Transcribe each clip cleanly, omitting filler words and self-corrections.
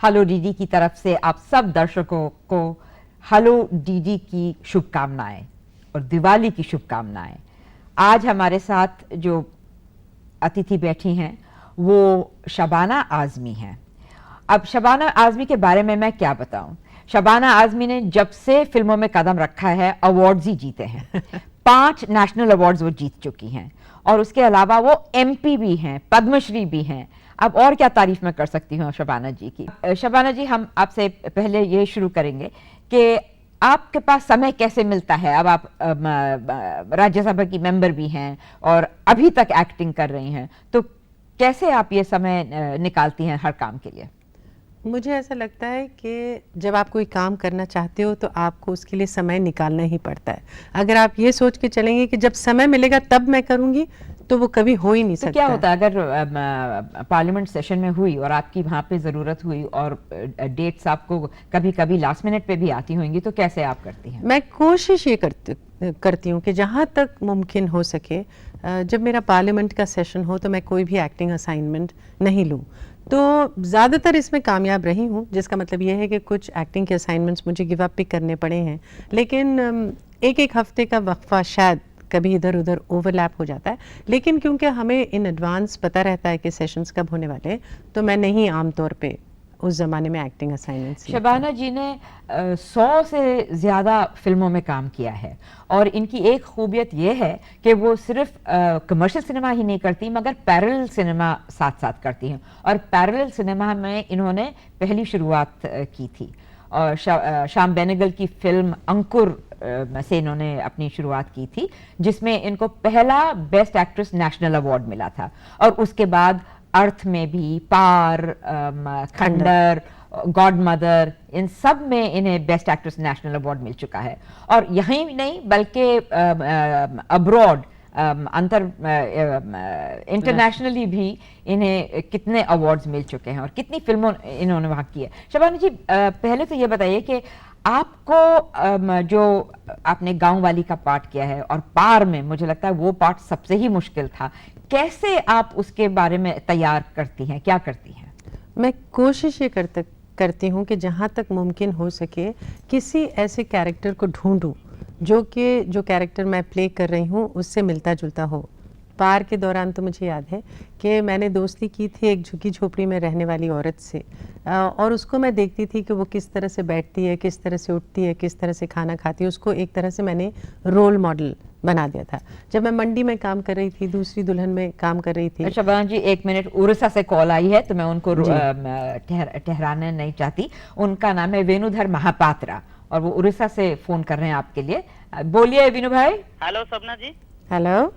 Hello DD की तरफ से आप सब दर्शकों को हेलो डीडी की शुभकामनाएं और दिवाली की शुभकामनाएं। आज हमारे साथ जो अतिथि बैठी हैं वो शबाना आज़मी हैं। अब शबाना आज़मी के बारे में मैं क्या बताऊं। शबाना आज़मी ने जब से फिल्मों में कदम रखा है अवार्ड्स ही जीते हैं। 5 नेशनल अवार्ड्स वो जीत चुकी हैं और उसके अलावा वो एमपी भी हैं, पद्मश्री भी हैं। अब और क्या तारीफ मैं कर सकती हूँ शबाना जी की। शबाना जी, हम आपसे पहले ये शुरू करेंगे कि आपके पास समय कैसे मिलता है। अब आप राज्यसभा की मेंबर भी हैं और अभी तक एक्टिंग कर रही हैं, तो कैसे आप ये समय निकालती हैं हर काम के लिए? मुझे ऐसा लगता है कि जब आप कोई काम करना चाहते हो तो आपको उसके लिए समय निकालना ही पड़ता है। अगर आप ये सोच के चलेंगे कि जब समय मिलेगा तब मैं करूँगी, तो वो कभी हो ही नहीं सकता। तो क्या होता है अगर पार्लियामेंट सेशन में हुई और आपकी वहाँ पे ज़रूरत हुई और डेट्स आपको कभी कभी लास्ट मिनट पे भी आती होंगी, तो कैसे आप करती हैं? मैं कोशिश ये करती हूँ कि जहाँ तक मुमकिन हो सके जब मेरा पार्लियामेंट का सेशन हो तो मैं कोई भी एक्टिंग असाइनमेंट नहीं लूँ। तो ज़्यादातर इसमें कामयाब रही हूँ, जिसका मतलब ये है कि कुछ एक्टिंग के असाइनमेंट्स मुझे गिव अप भी करने पड़े हैं, लेकिन एक हफ्ते का वक्फा शायद कभी इधर उधर ओवरलैप हो जाता है। लेकिन क्योंकि हमें इन एडवांस पता रहता है कि सेशंस कब होने वाले हैं, तो मैं नहीं आमतौर पे उस ज़माने में एक्टिंग असाइनमेंट्स। शबाना जी ने 100 से ज़्यादा फिल्मों में काम किया है और इनकी एक खूबियत यह है कि वो सिर्फ कमर्शियल सिनेमा ही नहीं करती मगर पैरेलल सिनेमा साथ साथ करती हैं। और पैरेलल सिनेमा में इन्होंने पहली शुरुआत की थी और श्याम बेनेगल की फिल्म अंकुर से इन्होंने अपनी शुरुआत की थी, जिसमें इनको पहला बेस्ट एक्ट्रेस नेशनल अवार्ड मिला था। और उसके बाद अर्थ में भी, पार, खंडर, गॉड मदर, इन सब में इन्हें बेस्ट एक्ट्रेस नेशनल अवार्ड मिल चुका है। और यहीं नहीं बल्कि अब्रॉड इंटरनेशनली भी इन्हें कितने अवार्ड्स मिल चुके हैं और कितनी फिल्मों इन्होंने वहाँ की है। शबाना जी, पहले तो ये बताइए कि आपको जो आपने गांव वाली का पार्ट किया है और पार में मुझे लगता है वो पार्ट सबसे ही मुश्किल था, कैसे आप उसके बारे में तैयार करती हैं, क्या करती हैं? मैं कोशिश ये करती हूँ कि जहाँ तक मुमकिन हो सके किसी ऐसे कैरेक्टर को ढूंढूं जो कैरेक्टर मैं प्ले कर रही हूँ उससे मिलता जुलता हो। पार के दौरान तो मुझे याद है कि मैंने दोस्ती की थी एक झुग्गी झोपड़ी में रहने वाली औरत से, और उसको मैं देखती थी कि वो किस तरह से बैठती है, किस तरह से उठती है, किस तरह से खाना खाती है। उसको एक तरह से मैंने रोल मॉडल बना दिया था। जब मैं मंडी में काम कर रही थी, दूसरी दुल्हन में काम कर रही थी। शबाना जी, एक मिनट, उड़ीसा से कॉल आई है तो मैं उनको ठहराना नहीं चाहती। उनका नाम है वेणुधर महापात्रा और वो उड़ीसा से फोन कर रहे हैं आपके लिए। बोलिए वेणु भाई। हेलो सपना जी। हेलो,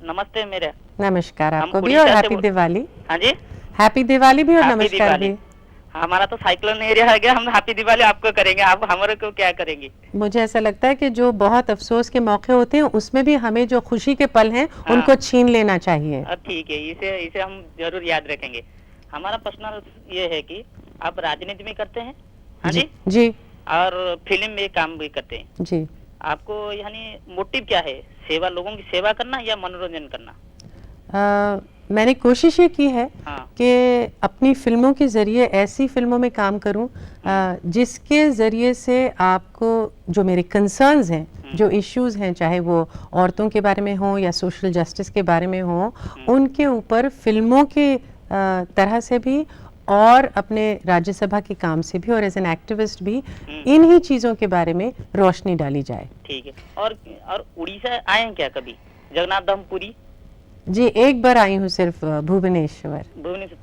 नमस्ते मेरे। नमस्कार आपको भी और हैप्पी दिवाली। हाँ जी, हैप्पी दिवाली भी और नमस्कार भी। हमारा तो साइक्लोन एरिया है गया, हम हैप्पी दिवाली आपको करेंगे, आप हमारे को क्या करेंगे? मुझे ऐसा लगता है कि जो बहुत अफसोस के मौके होते हैं उसमें भी हमें जो खुशी के पल हैं उनको छीन लेना चाहिए। ठीक है, इसे हम जरूर याद रखेंगे। हमारा पर्सनल ये है कि आप राजनीति में करते हैं। हाँ जी जी, और फिल्म में काम भी करते हैं जी। आपको यानी मोटिव क्या है, सेवा, लोगों की सेवा करना या मनोरंजन करना? मैंने कोशिश ये की है कि अपनी फिल्मों के ज़रिए ऐसी फिल्मों में काम करूं जिसके ज़रिए से आपको जो मेरे कंसर्न्स हैं, जो इश्यूज हैं, चाहे वो औरतों के बारे में हो या सोशल जस्टिस के बारे में हो, उनके ऊपर फिल्मों के तरह से भी और अपने राज्यसभा के काम से भी और एज एन एक्टिविस्ट भी इन्हीं चीज़ों के बारे में रोशनी डाली जाए। ठीक है। और उड़ीसा आए हैं क्या कभी? जगन्नाथ धाम, पुरी? जी, एक बार आई हूँ सिर्फ भुवनेश्वर।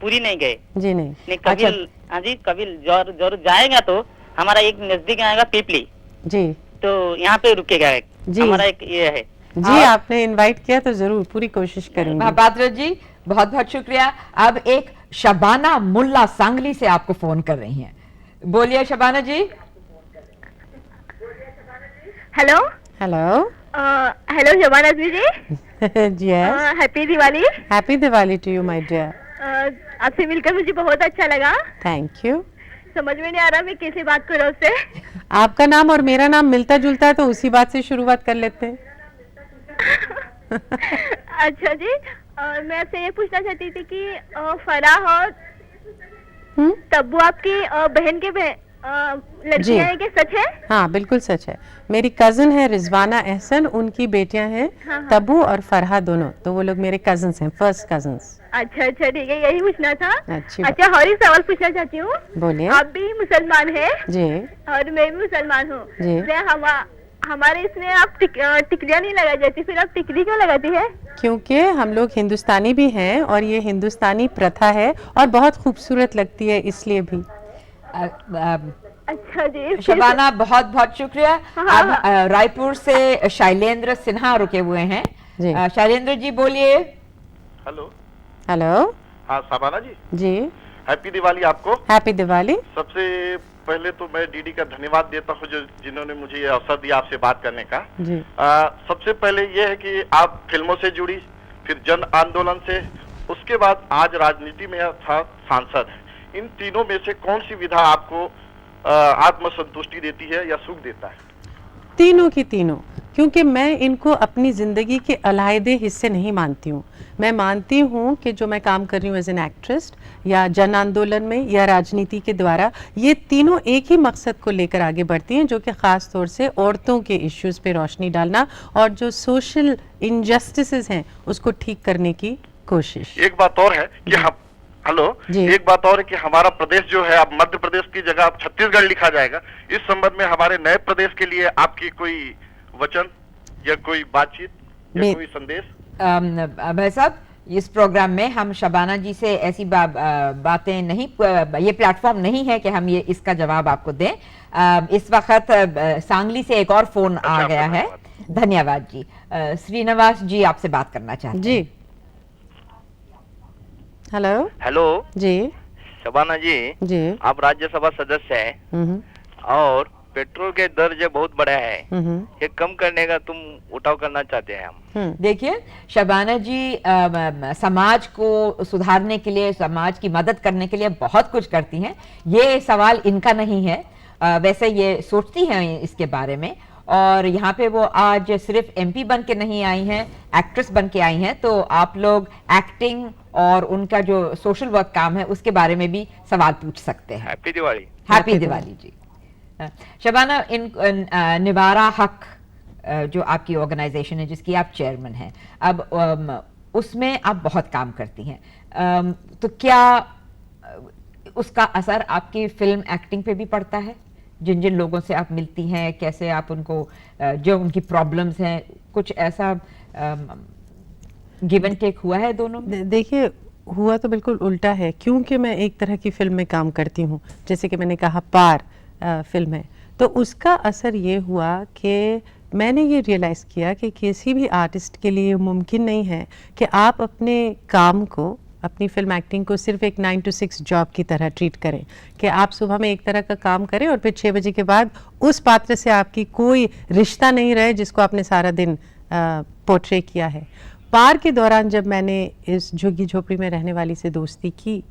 पूरी नहीं गए? जी नहीं। कभी? हाँ जी, कभी जरूर जाएगा तो हमारा एक नजदीक आएगा पीपली जी, तो यहाँ पे रुकेगा जी। हमारा एक ये है जी, आपने इनवाइट किया तो जरूर पूरी कोशिश करूंगी। महापात्रा जी, बहुत बहुत शुक्रिया। अब एक शबाना मुल्ला सांगली से आपको फोन कर रही हैं। बोलिए Shabana ji. Hello hello. Hello Shabana Azmi ji. Yes, happy Diwali. Happy Diwali to you my dear. आपसे मिलकर मुझे बहुत अच्छा लगा। Thank you. समझ में नहीं आ रहा मैं कैसे बात करूं उससे। आपका नाम और मेरा नाम मिलता जुलता है तो उसी बात से शुरुआत कर लेते हैं। अच्छा जी, मैं आपसे ये पूछना चाहती थी कि फराह और तब्बू आपकी बहन के जी। लड़कियां हैं कि सच है? हाँ बिल्कुल सच है। मेरी कजन है रिजवाना एहसन, उनकी बेटियां हैं हाँ, हाँ। तब्बू और फरहा दोनों, तो वो लोग मेरे कजन्स हैं, फर्स्ट कजन्स। अच्छा अच्छा ठीक है, यही पूछना था। अच्छी बात। अच्छा और एक सवाल पूछना चाहती हूँ। बोलिए। आप भी मुसलमान हैं जी और मैं भी मुसलमान हूँ। जी। हमारे इसमें आप टिकलियां नहीं लगाई जाती, फिर आप टिकली क्यों लगाती है? क्योंकि हम लोग हिंदुस्तानी भी हैं और ये हिंदुस्तानी प्रथा है और बहुत खूबसूरत लगती है, इसलिए भी। अच्छा जी। शबाना बहुत बहुत शुक्रिया। हाँ, अब रायपुर से शैलेंद्र सिन्हा रुके हुए हैं। जी। शैलेंद्र जी बोलिए। हेलो। हेलो। हाँ शबाना जी, जी हैप्पी दिवाली आपको। हैप्पी दिवाली। सबसे पहले तो मैं डीडी का धन्यवाद देता हूँ जो जिन्होंने मुझे ये अवसर दिया आपसे बात करने का। जी सबसे पहले ये है कि आप फिल्मों से जुड़ी, फिर जन आंदोलन से, उसके बाद आज राजनीति में अर्थात सांसद हैं। इन तीनों में से कौन सी विधा आपको आत्मसंतुष्टि देती है या सुख देता है? तीनों की तीनों, क्योंकि मैं इनको अपनी ज़िंदगी के अलग हिस्से नहीं मानती हूँ। मैं मानती हूँ कि जो मैं काम कर रही हूँ एज एन एक्ट्रेस या जन आंदोलन में या राजनीति के द्वारा, ये तीनों एक ही मकसद को लेकर आगे बढ़ती हैं, जो कि ख़ास तौर से औरतों के इश्यूज़ पे रोशनी डालना और जो सोशल इनजस्टिसेस हैं उसको ठीक करने की कोशिश। एक बात और है कि हम जी। एक बात और है कि हमारा प्रदेश जो है, अब मध्य प्रदेश की जगह अब छत्तीसगढ़ लिखा जाएगा। इस संबंध में हमारे नए प्रदेश के लिए आपकी कोई वचन या कोई बातचीत या कोई संदेश? भाई साहब, इस प्रोग्राम में हम शबाना जी से ऐसी बातें नहीं, ये प्लेटफॉर्म नहीं है कि हम ये इसका जवाब आपको दें। इस वक्त सांगली से एक और फोन आ गया है। धन्यवाद जी। श्रीनिवास जी आपसे बात करना चाहते हैं। जी हेलो। हेलो जी शबाना जी, जी। आप राज्यसभा सदस्य हैं और पेट्रोल के दर जो बहुत बढ़ा है, ये कम करने का तुम उठाव करना चाहते हैं हम। देखिए शबाना जी समाज को सुधारने के लिए, समाज की मदद करने के लिए बहुत कुछ करती हैं। ये सवाल इनका नहीं है, वैसे ये सोचती हैं इसके बारे में। और यहाँ पे वो आज सिर्फ एमपी बन के नहीं आई हैं, एक्ट्रेस बन के आई हैं। तो आप लोग एक्टिंग और उनका जो सोशल वर्क काम है उसके बारे में भी सवाल पूछ सकते हैं। हैप्पी दिवाली। हैप्पी दिवाली जी। शबाना, इन निवारा हक जो आपकी ऑर्गेनाइजेशन है जिसकी आप चेयरमैन हैं, अब उसमें आप बहुत काम करती हैं, तो क्या उसका असर आपकी फिल्म एक्टिंग पे भी पड़ता है? जिन जिन लोगों से आप मिलती हैं, कैसे आप उनको, जो उनकी प्रॉब्लम्स हैं, कुछ ऐसा गिव एंड टेक हुआ है दोनों में? देखिए, हुआ तो बिल्कुल उल्टा है, क्योंकि मैं एक तरह की फिल्म में काम करती हूँ, जैसे कि मैंने कहा पार फिल्म है, तो उसका असर ये हुआ कि मैंने ये रियलाइज़ किया कि किसी भी आर्टिस्ट के लिए मुमकिन नहीं है कि आप अपने काम को, अपनी फिल्म एक्टिंग को सिर्फ एक 9 to 6 जॉब की तरह ट्रीट करें, कि आप सुबह में एक तरह का काम करें और फिर 6 बजे के बाद उस पात्र से आपकी कोई रिश्ता नहीं रहे जिसको आपने सारा दिन पोर्ट्रे किया है। पार के दौरान जब मैंने इस झुग्गी झोपड़ी में रहने वाली से दोस्ती की,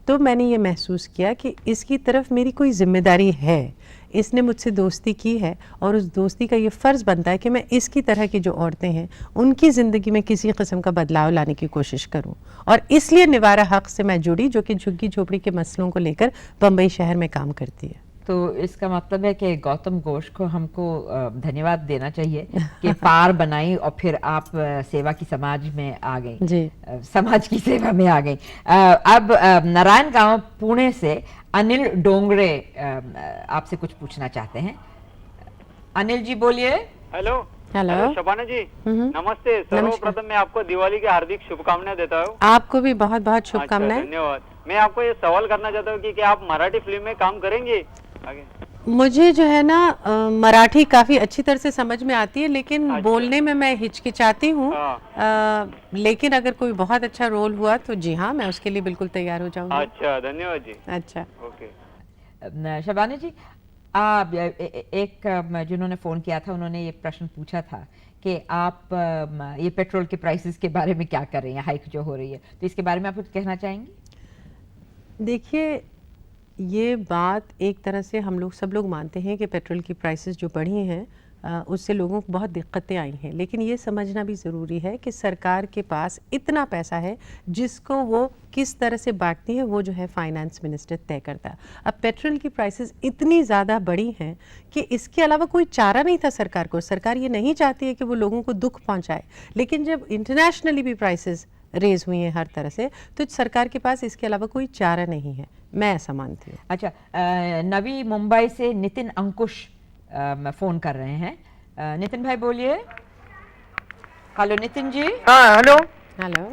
तो मैंने ये महसूस किया कि इसकी तरफ मेरी कोई जिम्मेदारी है, इसने मुझसे दोस्ती की है और उस दोस्ती का ये फ़र्ज़ बनता है कि मैं इसकी तरह की जो औरतें हैं उनकी ज़िंदगी में किसी किस्म का बदलाव लाने की कोशिश करूं। और इसलिए निवारा हक से मैं जुड़ी, जो कि झुग्गी झोपड़ी के मसलों को लेकर बम्बई शहर में काम करती है। तो इसका मतलब है कि गौतम घोष को हमको धन्यवाद देना चाहिए कि पार बनाई और फिर आप सेवा की समाज में आ गई जी। समाज की सेवा में आ गई। अब नारायण गांव पुणे से अनिल डोंगरे आपसे कुछ पूछना चाहते हैं। अनिल जी बोलिए। हेलो। हेलो शबाना जी, नमस्ते। सर्वप्रथम मैं आपको दिवाली की हार्दिक शुभकामनाएं देता हूँ। आपको भी बहुत बहुत शुभकामनाएं। धन्यवाद। मैं आपको ये सवाल करना चाहता हूँ कि क्या आप मराठी फिल्म में काम करेंगे आगे? मुझे जो है ना मराठी काफ़ी अच्छी तरह से समझ में आती है, लेकिन बोलने में मैं हिचकिचाती हूँ। लेकिन अगर कोई बहुत अच्छा रोल हुआ तो जी हाँ, मैं उसके लिए बिल्कुल तैयार हो जाऊंगी। अच्छा, धन्यवाद जी। अच्छा, ओके। शबाना जी, एक जिन्होंने फ़ोन किया था उन्होंने ये प्रश्न पूछा था कि आप ये पेट्रोल के प्राइसेस के बारे में क्या कर रही हैं, हाइक जो हो रही है, तो इसके बारे में आप कुछ कहना चाहेंगी? देखिए, ये बात एक तरह से हम लोग सब लोग मानते हैं कि पेट्रोल की प्राइसेस जो बढ़ी हैं उससे लोगों को बहुत दिक्कतें आई हैं, लेकिन ये समझना भी ज़रूरी है कि सरकार के पास इतना पैसा है जिसको वो किस तरह से बांटती है वो जो है फाइनेंस मिनिस्टर तय करता है। अब पेट्रोल की प्राइसेस इतनी ज़्यादा बढ़ी हैं कि इसके अलावा कोई चारा नहीं था सरकार को। सरकार ये नहीं चाहती है कि वो लोगों को दुख पहुँचाए, लेकिन जब इंटरनेशनली भी प्राइसेस रेज हुई हैं हर तरह से, तो सरकार के पास इसके अलावा कोई चारा नहीं है, मैं ऐसा मानती हूँ। अच्छा, नवी मुंबई से नितिन अंकुश फ़ोन कर रहे हैं। नितिन भाई बोलिए। हेलो नितिन जी। हाँ हेलो। हेलो।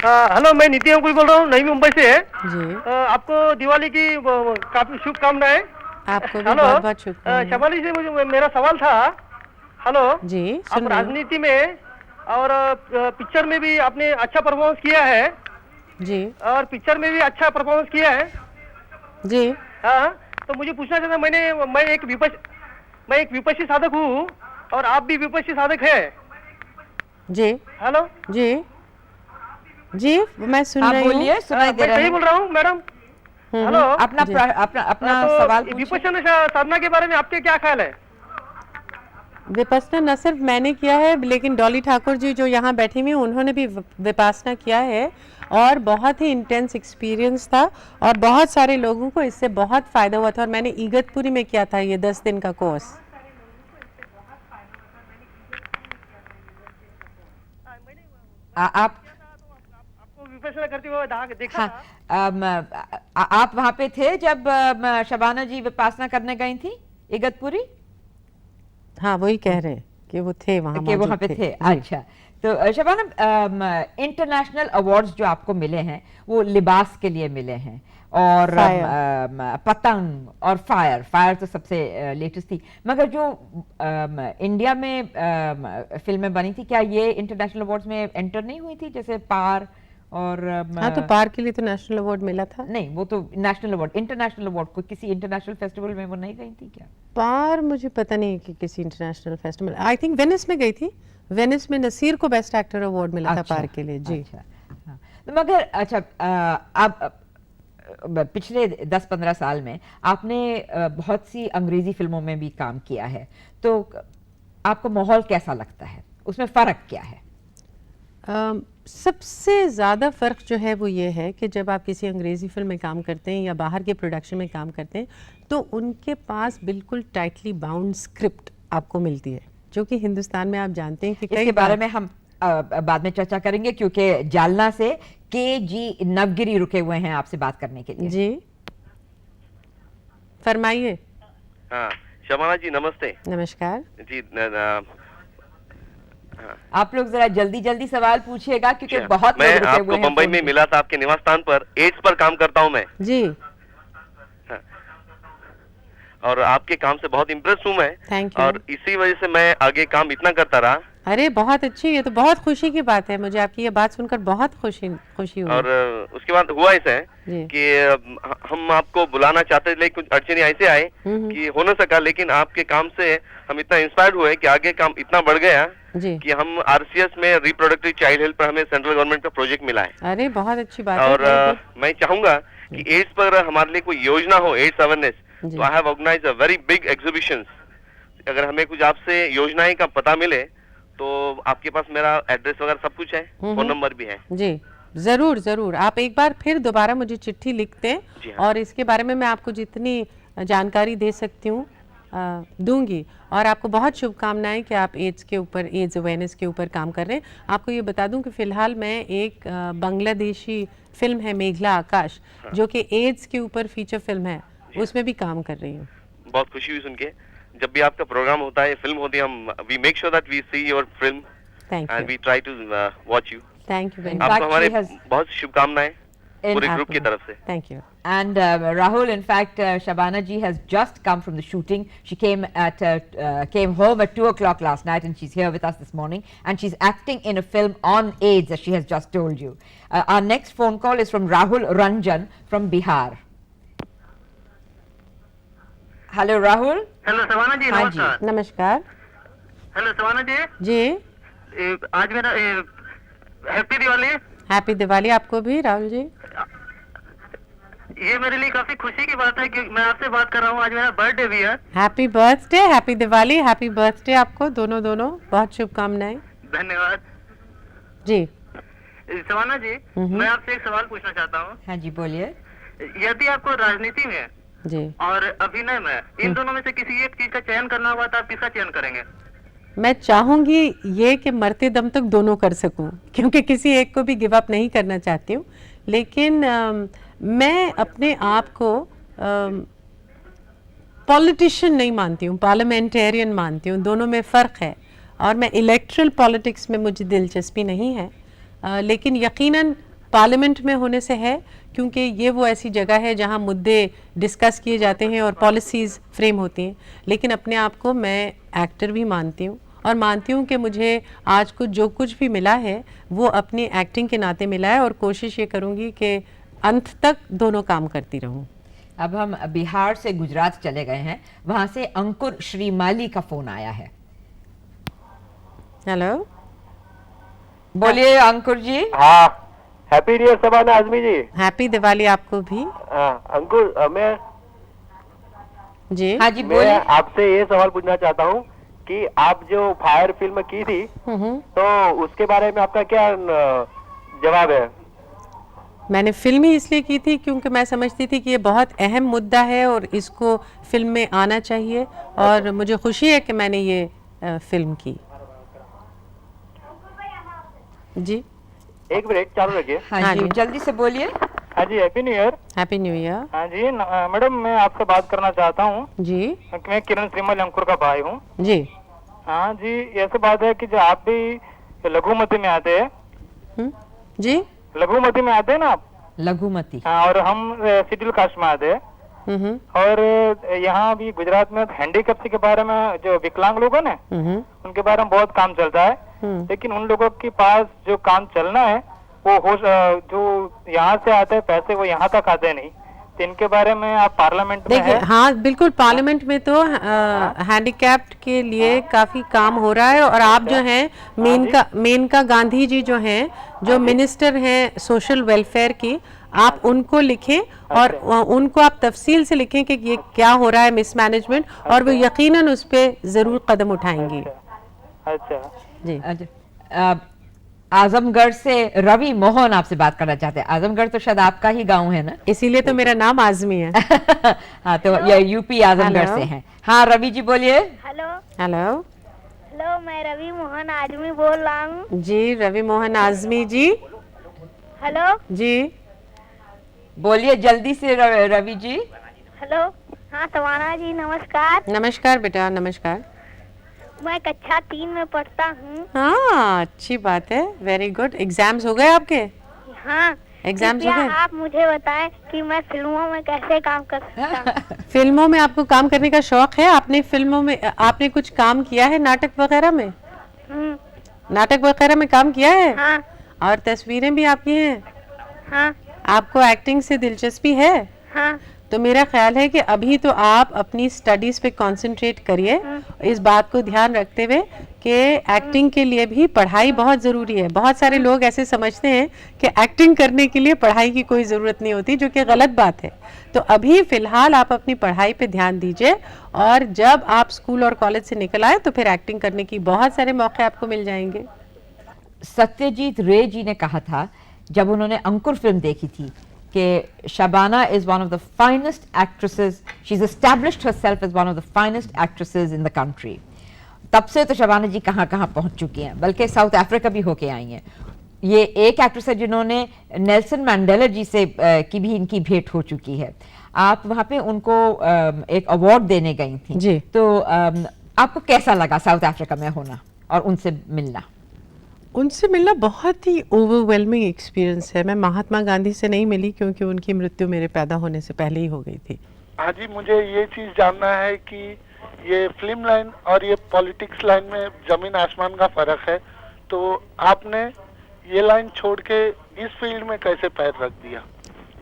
हेलो, मैं नितिन अंकुश बोल रहा हूँ, नई मुंबई से। जी। आपको दिवाली की काफी शुभकामनाएं। आपको भी बहुत बहुत शुभकामनाएं। शबानी से मुझे मेरा सवाल था। हेलो जी, आप राजनीति में और पिक्चर में भी आपने अच्छा परफॉर्मेंस किया है जी, और पिक्चर में भी अच्छा परफॉर्मेंस किया है जी। हाँ, तो मुझे पूछना चाहता, मैं एक विपक्षी साधक हूँ और आप भी विपक्षी साधक है। जी। हेलो जी जी, मैं सुन रही हूँ। बोलिए, सुनाई दे मैं रहा सही है। बोल रहा हूँ मैडम? हेलो, अपना तो सवाल पूछिए। विपश्यना साधना के बारे में आपके क्या ख्याल है? विपස්සना न सिर्फ मैंने किया है, लेकिन डॉली ठाकुर जी जो यहाँ बैठी हुई उन्होंने भी विपස්සना किया है और बहुत ही इंटेंस एक्सपीरियंस था और बहुत सारे लोगों को इससे बहुत फ़ायदा हुआ था। और मैंने इगतपुरी में किया था ये 10 दिन का कोर्स। आपको विपश्यना करते हुए देखा था। आप वहाँ पे थे जब शबाना जी विपासना करने गई थी इगतपुरी? हाँ, वही कह रहे हैं कि वो थे वहाँ, कि वहाँ पे थे। अच्छा, तो शबाना, इंटरनेशनल अवार्ड्स जो आपको मिले हैं वो लिबास के लिए मिले हैं और पतंग और फायर तो सबसे लेटेस्ट थी, मगर जो इंडिया में फिल्में बनी थी क्या ये इंटरनेशनल अवार्ड्स में एंटर नहीं हुई थी, जैसे पार और हाँ, तो पार के लिए तो नेशनल अवार्ड मिला था। नहीं, वो तो नेशनल अवार्ड, इंटरनेशनल अवार्ड को किसी इंटरनेशनल फेस्टिवल में वो नहीं गई थी क्या? पार मुझे पता नहीं कि किसी international festival, I think Venice में गई थी। वेनिस में नसीर को बेस्ट एक्टर अवार्ड मिला था पार के लिए। जी। अच्छा, हाँ। तो मगर अच्छा, अब पिछले 10-15 साल में आपने बहुत सी अंग्रेजी फिल्मों में भी काम किया है, तो आपको माहौल कैसा लगता है, उसमें फ़र्क क्या है? सबसे ज़्यादा फ़र्क जो है वो ये है कि जब आप किसी अंग्रेज़ी फिल्म में काम करते हैं या बाहर के प्रोडक्शन में काम करते हैं तो उनके पास बिल्कुल टाइटली बाउंड स्क्रिप्ट आपको मिलती है, जो कि हिंदुस्तान में आप जानते हैं कि इसके बारे में हम बाद में चर्चा करेंगे, क्योंकि जालना से के.जी. नवगिरी रुके हुए हैं आपसे बात करने के लिए। जी, फरमाइए। हाँ, शबाना जी नमस्ते। नमस्कार जी। आप लोग जरा जल्दी जल्दी सवाल पूछिएगा क्योंकि बहुत मैं लोग रुके हुए आपको हैं बंबई में मिला था, आपके निवास स्थान पर। एड्स पर काम करता हूँ मैं जी। और आपके काम से बहुत इम्प्रेस हूँ मैं। Thank you. और इसी वजह से मैं आगे काम इतना करता रहा। अरे बहुत अच्छी, ये तो बहुत खुशी की बात है, मुझे आपकी ये बात सुनकर बहुत खुशी हुई। और उसके बाद हुआ ऐसा है कि हम आपको बुलाना चाहते थे, लेकिन कुछ अड़चने ऐसे आए कि हो न सका, लेकिन आपके काम से हम इतना इंस्पायर्ड हुए कि आगे काम इतना बढ़ गया कि हम आरसीएस में रिप्रोडक्टिव चाइल्ड हेल्थ पर हमें सेंट्रल गवर्नमेंट का प्रोजेक्ट मिला है। अरे बहुत अच्छी बात और है। मैं चाहूंगा कि एड्स पर हमारे लिए कोई योजना हो, एड्स अवेयरनेस, तो I have organised a very big exhibition. अगर हमें कुछ आपसे योजनाएं का पता मिले तो आपके पास मेरा एड्रेस वगैरह सब कुछ है, फोन नंबर भी है। जी जरूर जरूर, आप एक बार फिर दोबारा मुझे चिट्ठी लिखते हैं और इसके बारे में मैं आपको जितनी जानकारी दे सकती हूँ दूंगी। और आपको बहुत शुभकामनाएं कि आप एड्स के ऊपर, एड्स अवेयरनेस के ऊपर काम कर रहे हैं। आपको ये बता दूं कि फिलहाल मैं एक बांग्लादेशी फिल्म है मेघला आकाश, जो कि एड्स के ऊपर फीचर फिल्म है, उसमें भी काम कर रही हूँ। बहुत खुशी हुई सुन के। जब भी आपका प्रोग्राम होता है, फिल्म होती है, हम we make sure that we see your film and we try to watch you. Thank you. आपको हमारे बहुत शुभकामनाएं। पूरे ग्रुप की तरफ से। Thank you. And Rahul, in fact, Shabana ji has just come from the shooting. She came home at 2 o'clock last night, and she's here with us this morning. And she's acting in a film on AIDS, as she has just told you. Our next phone call is from Rahul Ranjan from Bihar. Hello, Rahul. Hello Shabana ji, हाँ जी। नमस्कार। नमस्कार hello Shabana जी, जी। आज मेरा happy Diwali. Happy Diwali आपको भी राहुल जी। ये मेरे लिए काफी खुशी की बात है कि मैं आपसे बात कर रहा हूँ। आज मेरा बर्थडे भी है। Happy birthday, happy Diwali, happy birthday आपको दोनों बहुत शुभकामनाएं। धन्यवाद जी। सवाना जी, मैं आपसे एक सवाल पूछना चाहता हूँ। हाँ जी, बोलिए। यदि आपको राजनीति में जी और अभिनय में इन दोनों में से किसी एक चीज का चयन करना होगा तो आप किसका चयन करेंगे? मैं चाहूंगी ये कि मरते दम तक दोनों कर सकूं, क्योंकि किसी एक को भी गिव अप नहीं करना चाहती हूँ। लेकिन मैं अपने आप को पॉलिटिशियन नहीं मानती हूँ, पार्लियामेंटेरियन मानती हूँ। दोनों में फ़र्क है। और मैं इलेक्ट्रल पॉलिटिक्स में मुझे दिलचस्पी नहीं है, लेकिन यकीनन पार्लियामेंट में होने से है, क्योंकि ये वो ऐसी जगह है जहाँ मुद्दे डिस्कस किए जाते हैं और पॉलिसीज़ फ्रेम होती हैं। लेकिन अपने आप को मैं एक्टर भी मानती हूँ, और मानती हूँ कि मुझे आज कुछ जो कुछ भी मिला है वो अपनी एक्टिंग के नाते मिला है, और कोशिश ये करूँगी कि अंत तक दोनों काम करती रहूँ। अब हम बिहार से गुजरात चले गए हैं, वहाँ से अंकुर श्रीमाली का फोन आया है। हेलो, बोलिए अंकुर जी। हाँ, happy new year Shabana Azmi ji. Happy Diwali आपको भी। अंकुर, मैं जी। हाँ जी, मैं बोलिए। आपसे ये सवाल पूछना चाहता हूँ कि आप जो फायर फिल्म की थी तो उसके बारे में आपका क्या जवाब है? मैंने फिल्म ही इसलिए की थी क्योंकि मैं समझती थी कि ये बहुत अहम मुद्दा है और इसको फिल्म में आना चाहिए, और मुझे खुशी है कि मैंने ये फिल्म की। जी, एक मिनट चालू रखिए। हाँ हाँ जी, जी। जल्दी से बोलिए। हाँ जी, happy new year. Happy new year. हाँ जी, मैडम मैं आपसे बात करना चाहता हूँ। जी मैं किरण श्रीमल अंकुर का भाई हूँ। जी। हाँ जी, ऐसी बात है कि जो आप भी लघुमती में आते हैं। जी, लघुमती में आते हैं ना आप? लघुमती। हाँ, और हम शेड्यूल कास्ट में आते हैं। और यहाँ भी गुजरात में हैंडीकैप्स के बारे में, जो विकलांग लोग हैं ना, उनके बारे में बहुत काम चलता है। लेकिन उन लोगों के पास जो काम चलना है वो जो यहाँ से आते हैं पैसे, वो यहाँ तक आते नहीं। तो इनके बारे में आप पार्लियामेंट में देखिए, है? हाँ बिल्कुल, पार्लियामेंट में तो हैंडीकैप्ड के लिए काफी काम हो रहा है। और आप जो हैं मेनका गांधी जी जो हैं, जो मिनिस्टर हैं सोशल वेलफेयर की, आप उनको लिखें और उनको आप तफसील से लिखें कि ये क्या हो रहा है मिसमैनेजमेंट, और वो यकीनन उस पर जरूर कदम उठाएंगी। अच्छा जी। आजमगढ़ से रवि मोहन आपसे बात करना चाहते हैं। आजमगढ़ तो शायद आपका ही गांव है ना? इसीलिए तो मेरा नाम आजमी है। हाँ, तो ये यूपी आजमगढ़ से हैं। हाँ रवि जी, बोलिए। Hello hello. हेलो, मैं रवि मोहन आजमी बोल रहा हूँ। जी, रवि मोहन आजमी जी। हेलो जी, बोलिए जल्दी से रवि जी। हेलो, हाँ सवाना जी, नमस्कार। नमस्कार बेटा, नमस्कार। मैं कक्षा 3 में पढ़ता हूँ। हाँ, अच्छी बात है, वेरी गुड। एग्जाम्स हो गए आपके? हाँ, एग्जाम्स हो कृपया गए? आप मुझे बताएं कि मैं फिल्मों में कैसे काम कर सकता हूँ। फिल्मों में आपको काम करने का शौक है? आपने फिल्मों में आपने कुछ काम किया है नाटक वगैरह में? नाटक वगैरह में काम किया है? हाँ। और तस्वीरें भी आपकी हैं? हाँ। आपको एक्टिंग से दिलचस्पी है? हाँ। तो मेरा ख्याल है कि अभी तो आप अपनी स्टडीज पे कंसंट्रेट करिए, इस बात को ध्यान रखते हुए कि एक्टिंग के लिए भी पढ़ाई बहुत ज़रूरी है। बहुत सारे लोग ऐसे समझते हैं कि एक्टिंग करने के लिए पढ़ाई की कोई ज़रूरत नहीं होती, जो कि गलत बात है। तो अभी फ़िलहाल आप अपनी पढ़ाई पे ध्यान दीजिए, और जब आप स्कूल और कॉलेज से निकल आए तो फिर एक्टिंग करने की बहुत सारे मौके आपको मिल जाएंगे। सत्यजीत रे जी ने कहा था जब उन्होंने अंकुर फिल्म देखी थी कि Shabana is one of the finest actresses, she is established herself as one of the finest actresses in the country. तब से तो शबाना जी कहाँ कहाँ पहुँच चुकी हैं, बल्कि साउथ अफ्रीका भी होके आई हैं। ये एक एक्ट्रेस है जिन्होंने नेल्सन मैंडेला जी से की भी इनकी भेंट हो चुकी है। आप वहाँ पे उनको एक अवार्ड देने गई थी जी। तो आपको कैसा लगा साउथ अफ्रीका में होना और उनसे मिलना? उनसे मिलना बहुत ही ओवरवेलमिंग एक्सपीरियंस है। मैं महात्मा गांधी से नहीं मिली क्योंकि उनकी मृत्यु मेरे पैदा होने से पहले ही हो गई थी। हाँ जी, मुझे ये चीज़ जानना है कि ये फिल्म लाइन और ये पॉलिटिक्स लाइन में जमीन आसमान का फर्क है, तो आपने ये लाइन छोड़ के इस फील्ड में कैसे पैर रख दिया?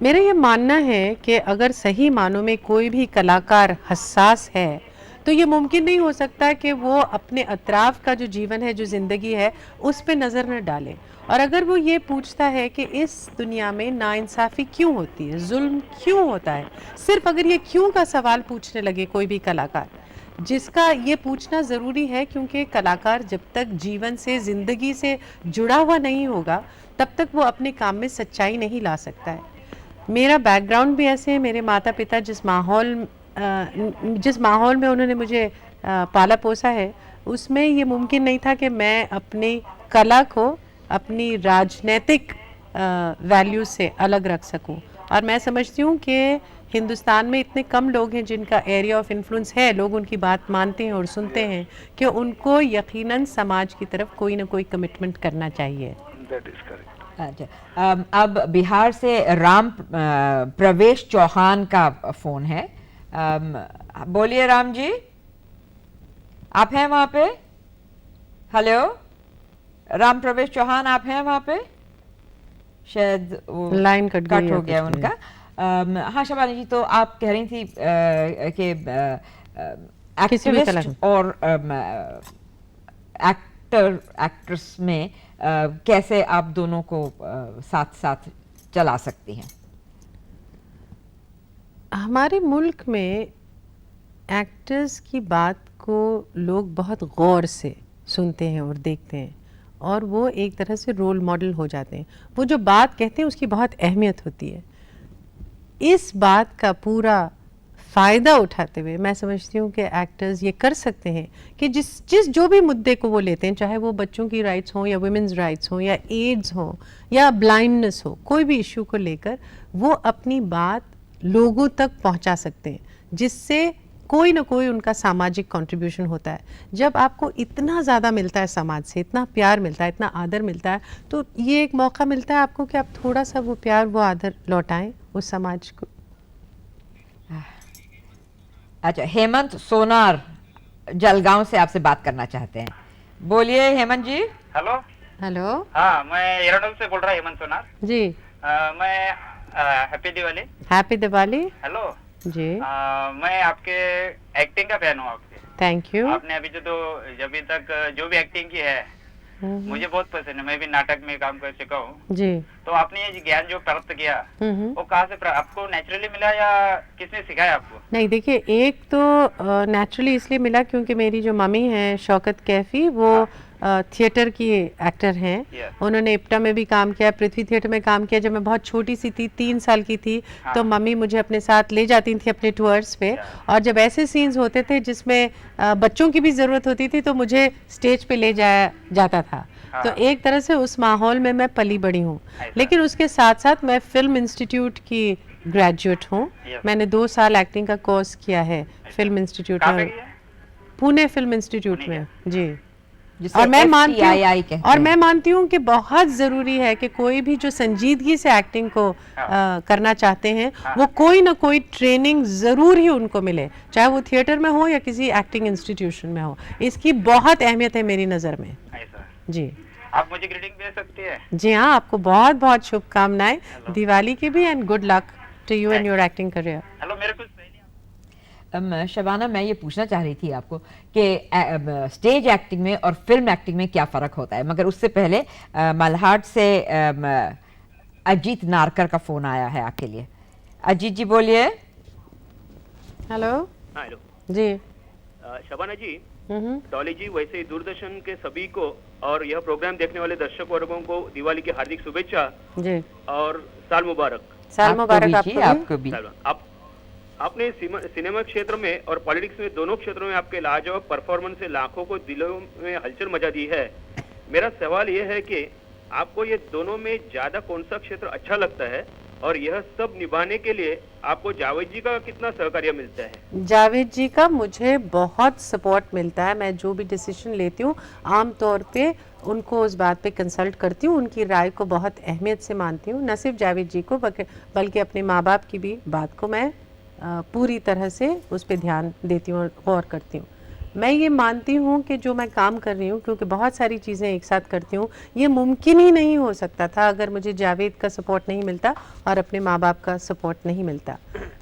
मेरा ये मानना है कि अगर सही मानों में कोई भी कलाकार हसास है तो ये मुमकिन नहीं हो सकता कि वो अपने अतराफ का जो जीवन है, जो ज़िंदगी है, उस पे नज़र न डाले। और अगर वो ये पूछता है कि इस दुनिया में नाइंसाफ़ी क्यों होती है, जुल्म क्यों होता है, सिर्फ अगर ये क्यों का सवाल पूछने लगे कोई भी कलाकार, जिसका ये पूछना ज़रूरी है क्योंकि कलाकार जब तक जीवन से, ज़िंदगी से जुड़ा हुआ नहीं होगा तब तक वो अपने काम में सच्चाई नहीं ला सकता है। मेरा बैकग्राउंड भी ऐसे है। मेरे माता पिता जिस माहौल में उन्होंने मुझे पाला पोसा है, उसमें ये मुमकिन नहीं था कि मैं अपनी कला को अपनी राजनीतिक वैल्यूज से अलग रख सकूं। और मैं समझती हूँ कि हिंदुस्तान में इतने कम लोग हैं जिनका एरिया ऑफ इन्फ्लुएंस है, लोग उनकी बात मानते हैं और सुनते हैं, कि उनको यकीनन समाज की तरफ कोई ना कोई कमिटमेंट करना चाहिए। अच्छा, अब बिहार से राम प्रवेश चौहान का फोन है। बोलिए राम जी, आप हैं वहाँ पे? हेलो राम प्रवेश चौहान, आप हैं वहाँ पे? शायद लाइन कट हो गया उनका। हाँ शबाना जी, तो आप कह रही थी कि एक्टिविस्ट और एक्ट्रेस में कैसे आप दोनों को साथ साथ चला सकती हैं? हमारे मुल्क में एक्टर्स की बात को लोग बहुत गौर से सुनते हैं और देखते हैं, और वो एक तरह से रोल मॉडल हो जाते हैं। वो जो बात कहते हैं उसकी बहुत अहमियत होती है। इस बात का पूरा फ़ायदा उठाते हुए मैं समझती हूँ कि एक्टर्स ये कर सकते हैं कि जिस जो भी मुद्दे को वो लेते हैं, चाहे वो बच्चों की राइट्स हों या वुमेन्स राइट्स हों या एड्स हों या ब्लाइंडनेस हो, कोई भी इशू को लेकर वो अपनी बात लोगों तक पहुँचा सकते हैं, जिससे कोई ना कोई उनका सामाजिक कंट्रीब्यूशन होता है। जब आपको इतना ज़्यादा मिलता है समाज से, इतना प्यार मिलता है, इतना आदर मिलता है, तो ये एक मौका मिलता है आपको कि आप थोड़ा सा वो प्यार, वो आदर लौटाएं उस समाज को। अच्छा, हेमंत सोनार जलगांव से आपसे बात करना चाहते हैं। बोलिए हेमंत जी। हेलो। हेलो। हाँ, मैं एराडोल से बोल रहा हूँ, हेमंत सोनार जी। मैं happy Diwali. Happy Diwali. Hello जी। मैं आपके एक्टिंग का फैन हूँ आपके। Thank you. आपने अभी अभी तक जो भी एक्टिंग की है मुझे बहुत पसंद है। मैं भी नाटक में काम कर चुका हूँ जी। तो आपने ये ज्ञान जो प्राप्त किया वो कहाँ से आपको नेचुरली मिला या किसने सिखाया आपको? नहीं, देखिए, एक तो नेचुरली इसलिए मिला क्योंकि मेरी जो मम्मी है शौकत कैफी, वो थिएटर की एक्टर हैं। उन्होंने इप्टा में भी काम किया, पृथ्वी थिएटर में काम किया। जब मैं बहुत छोटी सी थी, 3 साल की थी, तो मम्मी मुझे अपने साथ ले जाती थी अपने टूर्स पे, और जब ऐसे सीन्स होते थे जिसमें बच्चों की भी ज़रूरत होती थी तो मुझे स्टेज पे ले जाया जाता था। तो एक तरह से उस माहौल में मैं पली बड़ी हूँ। लेकिन उसके साथ साथ मैं फिल्म इंस्टीट्यूट की ग्रेजुएट हूँ। मैंने 2 साल एक्टिंग का कोर्स किया है फिल्म इंस्टीट्यूट में, पुणे फिल्म इंस्टीट्यूट में जी। और मैं मानती हूँ कि बहुत ज़रूरी है कि कोई भी जो संजीदगी से एक्टिंग को करना चाहते हैं वो कोई ना कोई ट्रेनिंग ज़रूर ही उनको मिले, चाहे वो थिएटर में हो या किसी एक्टिंग इंस्टीट्यूशन में हो। इसकी बहुत अहमियत है मेरी नज़र में जी। आप मुझे ग्रीटिंग दे सकती है? जी हाँ, आपको बहुत बहुत शुभकामनाएं दिवाली की भी, and good luck to you and your acting career. Hello, मेरे कुछ शबाना, मैं ये पूछना चाह रही थी आपको कि स्टेज एक्टिंग में और फिल्म एक्टिंग में क्या फ़र्क होता है, मगर उससे पहले मल्हाट से अजीत नारकर का फ़ोन आया है आपके लिए। अजीत जी बोलिए। हेलो। हेलो जी। शबाना जी, डॉली जी, वैसे ही दूरदर्शन के सभी को और यह प्रोग्राम देखने वाले दर्शक वर्गों को दिवाली की हार्दिक शुभेच्छा जी, और साल मुबारक। साल मुबारक आपको भी। आपने सिनेमा क्षेत्र में और पॉलिटिक्स में, दोनों क्षेत्रों में आपके लाजवाब परफॉर्मेंस से लाखों को दिलों में हलचल मचा दी है। मेरा सवाल यह है कि आपको ये दोनों में ज्यादा कौन सा क्षेत्र अच्छा लगता है और यह सब निभाने के लिए आपको जावेद जी का कितना सहकार्य मिलता है? जावेद जी का मुझे बहुत सपोर्ट मिलता है। मैं जो भी डिसीजन लेती हूँ आम तौर पे उनको उस बात पे कंसल्ट करती हूँ, उनकी राय को बहुत अहमियत से मानती हूँ। न सिर्फ जावेद जी को बल्कि अपने माँ बाप की भी बात को मैं पूरी तरह से उस पर ध्यान देती हूँ और गौर करती हूँ। मैं ये मानती हूँ कि जो मैं काम कर रही हूँ, क्योंकि बहुत सारी चीज़ें एक साथ करती हूँ, ये मुमकिन ही नहीं हो सकता था अगर मुझे जावेद का सपोर्ट नहीं मिलता और अपने माँ बाप का सपोर्ट नहीं मिलता।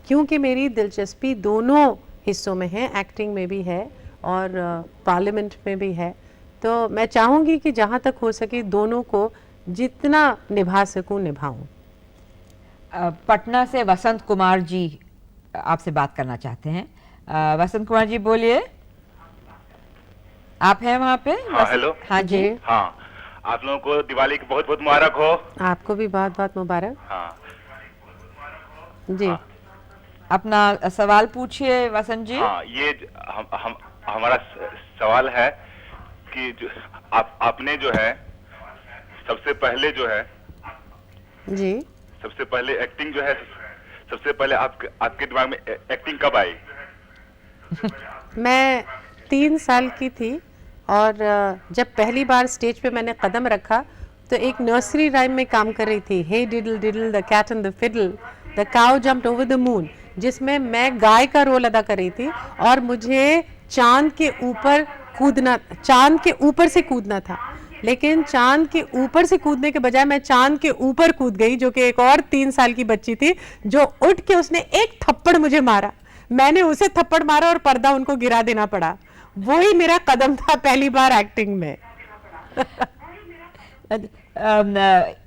क्योंकि मेरी दिलचस्पी दोनों हिस्सों में है, एक्टिंग में भी है और पार्लियामेंट में भी है। तो मैं चाहूँगी कि जहाँ तक हो सके दोनों को जितना निभा सकूँ निभाऊँ। पटना से वसंत कुमार जी आपसे बात करना चाहते हैं। वसंत कुमार जी बोलिए, आप हैं वहाँ पे? हाँ, हेलो। हाँ जी। हाँ, आप लोगों को दिवाली की बहुत बहुत मुबारक हो। आपको भी बहुत बहुत मुबारक। हाँ जी। हाँ। अपना सवाल पूछिए वसंत जी। हाँ, ये हमारा सवाल है कि जो आपने जो है सबसे पहले जो है जी, सबसे पहले एक्टिंग जो है, सबसे पहले आपके दिमाग में एक्टिंग कब आई? मैं 3 साल की थी और जब पहली बार स्टेज पे मैंने कदम रखा तो एक नर्सरी राइम में काम कर रही थी, hey diddle diddle the cat and the fiddle the cow jumped over the moon, जिसमें मैं गाय का रोल अदा कर रही थी और मुझे चांद के ऊपर से कूदना था। लेकिन चांद के ऊपर से कूदने के बजाय मैं चांद के ऊपर कूद गई, जो कि एक और 3 साल की बच्ची थी जो उठ के उसने एक थप्पड़ मुझे मारा, मैंने उसे थप्पड़ मारा और पर्दा उनको गिरा देना पड़ा। वही मेरा कदम था पहली बार एक्टिंग में।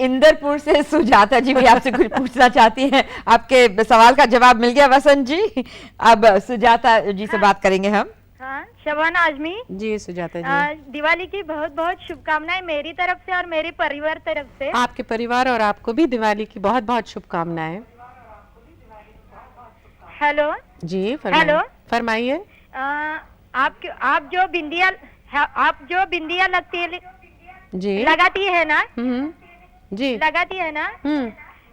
इंदरपुर से सुजाता जी भी आपसे कुछ पूछना चाहती हैं। आपके सवाल का जवाब मिल गया वसंत जी। अब सुजाता जी से बात करेंगे हम। हाँ, शबाना आजमी जी। सुजाता जी, दिवाली की बहुत बहुत शुभकामनाएं मेरी तरफ से और मेरे परिवार तरफ से। आपके परिवार और आपको भी दिवाली की बहुत बहुत शुभकामनाएं। हेलो जी, फरमाइए। आप जो बिंदिया लगती है जी, लगाती है ना जी, लगाती है ना,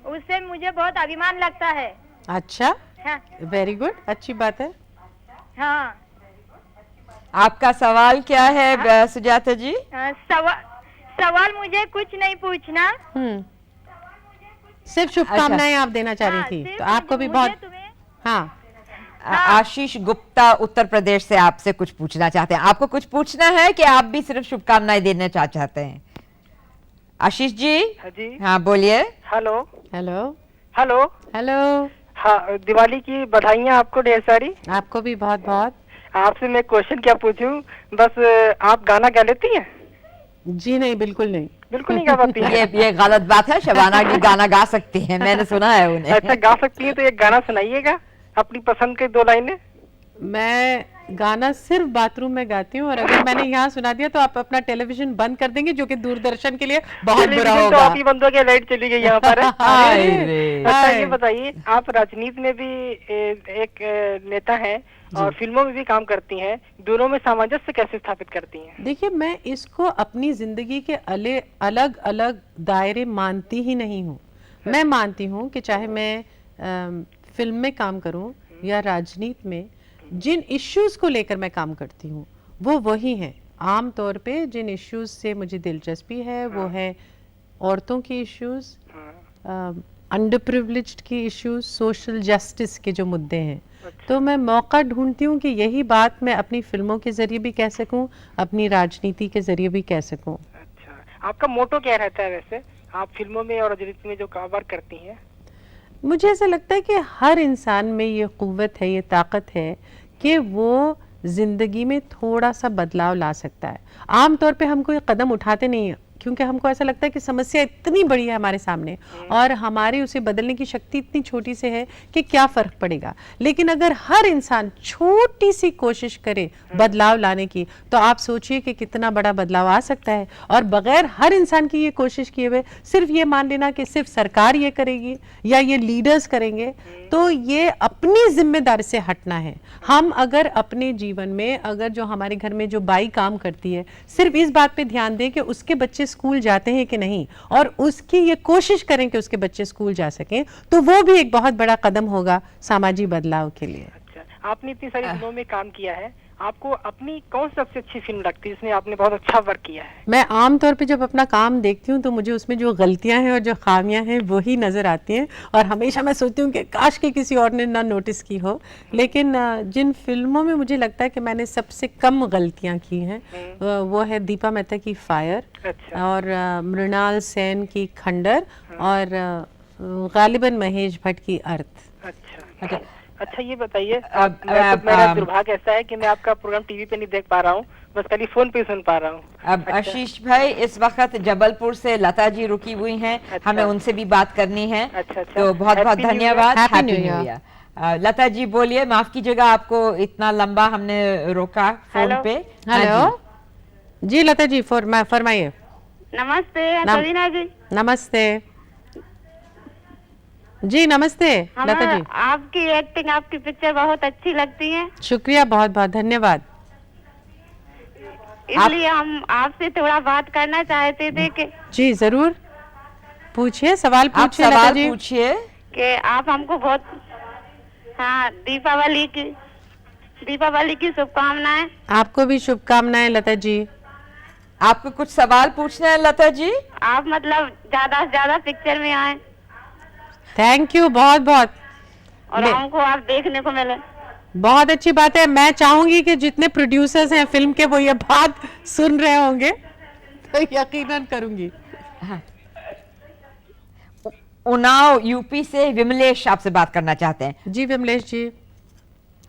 उससे मुझे बहुत अभिमान लगता है। अच्छा, हाँ, वेरी गुड, अच्छी बात है। हाँ, आपका सवाल क्या है सुजाता जी? सवाल मुझे कुछ नहीं पूछना, सिर्फ शुभकामनाएं आप देना चाह रही थी। तो आपको भी बहुत। हाँ, आशीष गुप्ता उत्तर प्रदेश से आपसे कुछ पूछना चाहते हैं। आपको कुछ पूछना है कि आप भी सिर्फ शुभकामनाएं देना चाहते हैं? आशीष जी। हाँ जी। हाँ, बोलिए। Hello hello hello hello. हाँ, दिवाली की बधाइयाँ आपको ढेर सारी। आपको भी बहुत बहुत। आपसे मैं क्वेश्चन क्या पूछूं, बस आप गाना गा लेती हैं? जी नहीं, बिल्कुल नहीं। बिल्कुल नहीं गा पाती हैं? ये गलत बात है। शबाना जी गाना गा सकती हैं, मैंने सुना है उन्हें। अच्छा, गा सकती हैं तो एक गाना सुनाइएगा अपनी पसंद के 2 लाइनें। मैं गाना सिर्फ बाथरूम में गाती हूँ और अगर मैंने यहाँ सुना दिया तो आप अपना टेलीविजन बंद कर देंगे, जो कि दूरदर्शन के लिए बहुत बुरा होगा। तो आप ही बंद हो गया, लाइट चली गई यहाँ पर। अच्छा, ये बताइए, आप राजनीति में भी एक नेता हैं और फिल्मों में भी काम करती हैं, दोनों में सामंजस्य कैसे स्थापित करती हैं? देखिए, मैं इसको अपनी जिंदगी के अलग अलग दायरे मानती ही नहीं हूँ। मैं मानती हूँ कि चाहे मैं फिल्म में काम करूं या राजनीति में, जिन इश्यूज को लेकर मैं काम करती हूं वो वही हैं। आम तौर पे जिन इश्यूज से मुझे दिलचस्पी है वो है औरतों की इश्यूज, अंडर प्रिविलेज्ड की इश्यूज, सोशल जस्टिस के जो मुद्दे हैं। तो मैं मौका ढूंढती हूँ कि यही बात मैं अपनी फिल्मों के जरिए भी कह सकूं, अपनी राजनीति के जरिए भी कह सकूं। अच्छा, आपका मोटो क्या रहता है वैसे, आप फिल्मों में और राजनीति में जो कारोबार करती हैं? मुझे ऐसा लगता है कि हर इंसान में ये क़ुव्वत है, ये ताकत है कि वो ज़िंदगी में थोड़ा सा बदलाव ला सकता है। आम तौर पे हम कोई कदम उठाते नहीं हैं क्योंकि हमको ऐसा लगता है कि समस्या इतनी बड़ी है हमारे सामने और हमारी उसे बदलने की शक्ति इतनी छोटी से है कि क्या फ़र्क पड़ेगा। लेकिन अगर हर इंसान छोटी सी कोशिश करे बदलाव लाने की, तो आप सोचिए कि कितना बड़ा बदलाव आ सकता है। और बगैर हर इंसान की ये कोशिश किए हुए सिर्फ ये मान लेना कि सिर्फ सरकार ये करेगी या ये लीडर्स करेंगे, तो ये अपनी जिम्मेदारी से हटना है। हम अगर अपने जीवन में, अगर जो हमारे घर में जो बाई काम करती है, सिर्फ इस बात पे ध्यान दें कि उसके बच्चे स्कूल जाते हैं कि नहीं, और उसकी ये कोशिश करें कि उसके बच्चे स्कूल जा सकें, तो वो भी एक बहुत बड़ा कदम होगा सामाजिक बदलाव के लिए। अच्छा, आपने इतनी सारी फिल्मों में काम किया है, आपको अपनी कौन सी सबसे अच्छी फिल्म लगती है जिसमें आपने बहुत अच्छा वर्क किया है? मैं आमतौर पे जब अपना काम देखती हूँ तो मुझे उसमें जो गलतियां हैं और जो खामियां हैं वही नज़र आती हैं, और हमेशा मैं सोचती हूँ कि काश के किसी और ने ना नोटिस की हो। लेकिन जिन फिल्मों में मुझे लगता है कि मैंने सबसे कम गलतियां की हैं वो है दीपा मेहता की फायर, और मृणाल सेन की खंडर, और गालिबन महेश भट्ट की अर्थ। अच्छा, ये बताइए, मेरा दुर्भाग्य ऐसा है कि मैं आपका प्रोग्राम टीवी पे नहीं देख पा रहा हूँ, बस खाली फोन पे सुन पा रहा हूँ। अब आशीष भाई, इस वक्त जबलपुर से लता जी रुकी हुई हैं, हमें उनसे भी बात करनी है। तो बहुत बहुत धन्यवाद, happy new year. Lata ji बोलिए, माफ कीजिएगा आपको इतना लंबा हमने रोका फोन पे। हेलो जी लता जी, फरमाइए। नमस्ते सवीना जी। नमस्ते जी, नमस्ते लता जी। आपकी एक्टिंग, आपकी पिक्चर बहुत अच्छी लगती है। शुक्रिया, बहुत बहुत धन्यवाद। इसलिए हम आपसे थोड़ा बात करना चाहते थे कि जी जरूर पूछिए, सवाल पूछिए लता जी। पूछिए कि आप हमको बहुत, हाँ, दीपावली की शुभकामनाएं। आपको भी शुभकामनाएं लता जी। आपको कुछ सवाल पूछना है लता जी? आप मतलब ज्यादा से ज्यादा पिक्चर में आए। थैंक यू बहुत बहुत, और हमको आप देखने को मिले, बहुत अच्छी बात है। मैं चाहूंगी कि जितने प्रोड्यूसर्स हैं फिल्म के वो ये बात सुन रहे होंगे, तो यकीनन करूंगी। हाँ। उन्नाव यूपी से विमलेश आपसे बात करना चाहते हैं। जी विमलेश जी।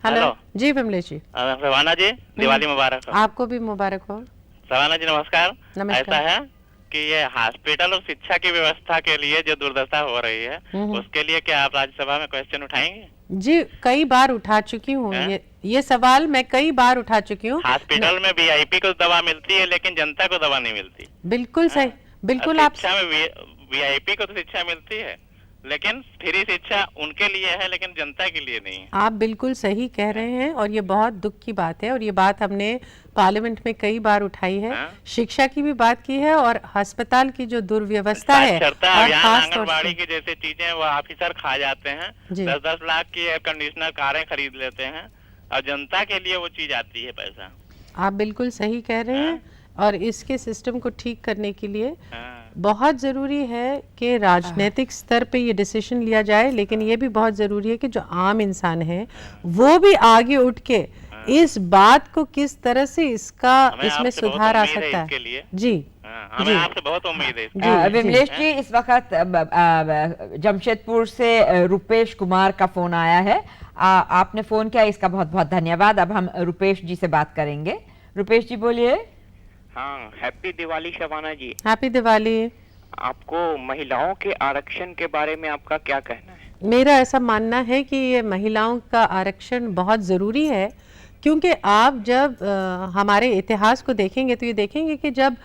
हेलो जी विमलेश जी। सवाना जी, दिवाली मुबारक हो। आपको भी मुबारक हो। सवाना जी नमस्कार। नमस्कार। ऐसा है कि ये हॉस्पिटल और शिक्षा की व्यवस्था के लिए जो दुर्दशा हो रही है, उसके लिए क्या आप राज्यसभा में क्वेश्चन उठाएंगे? जी कई बार उठा चुकी हूँ ये सवाल मैं कई बार उठा चुकी हूँ। हॉस्पिटल में वीआईपी को दवा मिलती है लेकिन जनता को दवा नहीं मिलती। बिल्कुल सही, बिल्कुल आप। शिक्षा में वीआईपी को तो शिक्षा मिलती है, लेकिन फ्री शिक्षा उनके लिए है लेकिन जनता के लिए नहीं है। आप बिल्कुल सही कह रहे हैं, और ये बहुत दुख की बात है, और ये बात हमने पार्लियामेंट में कई बार उठाई है। शिक्षा की भी बात की है, और अस्पताल की जो दुर्व्यवस्था है, और आंगनबाड़ी की जैसे चीजें वो ऑफिसर खा जाते हैं। 10-10 लाख की एयर कंडीशनर कारें खरीद लेते हैं, और जनता के लिए वो चीज आती है पैसा। आप बिल्कुल सही कह रहे हैं, और इसके सिस्टम को ठीक करने के लिए बहुत ज़रूरी है कि राजनीतिक स्तर पे ये डिसीजन लिया जाए, लेकिन ये भी बहुत ज़रूरी है कि जो आम इंसान है वो भी आगे उठ के इस बात को किस तरह से इसमें सुधार आ सकता है। जी हमें आपसे बहुत उम्मीद है। विमलेश जी, इस वक्त जमशेदपुर से रुपेश कुमार का फोन आया है। आपने फोन किया, इसका बहुत बहुत धन्यवाद। अब हम रुपेश जी से बात करेंगे। रुपेश जी बोलिए। हाँ, हैप्पी दिवाली शबाना जी। हैप्पी दिवाली। आपको महिलाओं के आरक्षण के बारे में आपका क्या कहना है? मेरा ऐसा मानना है कि ये महिलाओं का आरक्षण बहुत ज़रूरी है, क्योंकि आप जब हमारे इतिहास को देखेंगे तो ये देखेंगे कि जब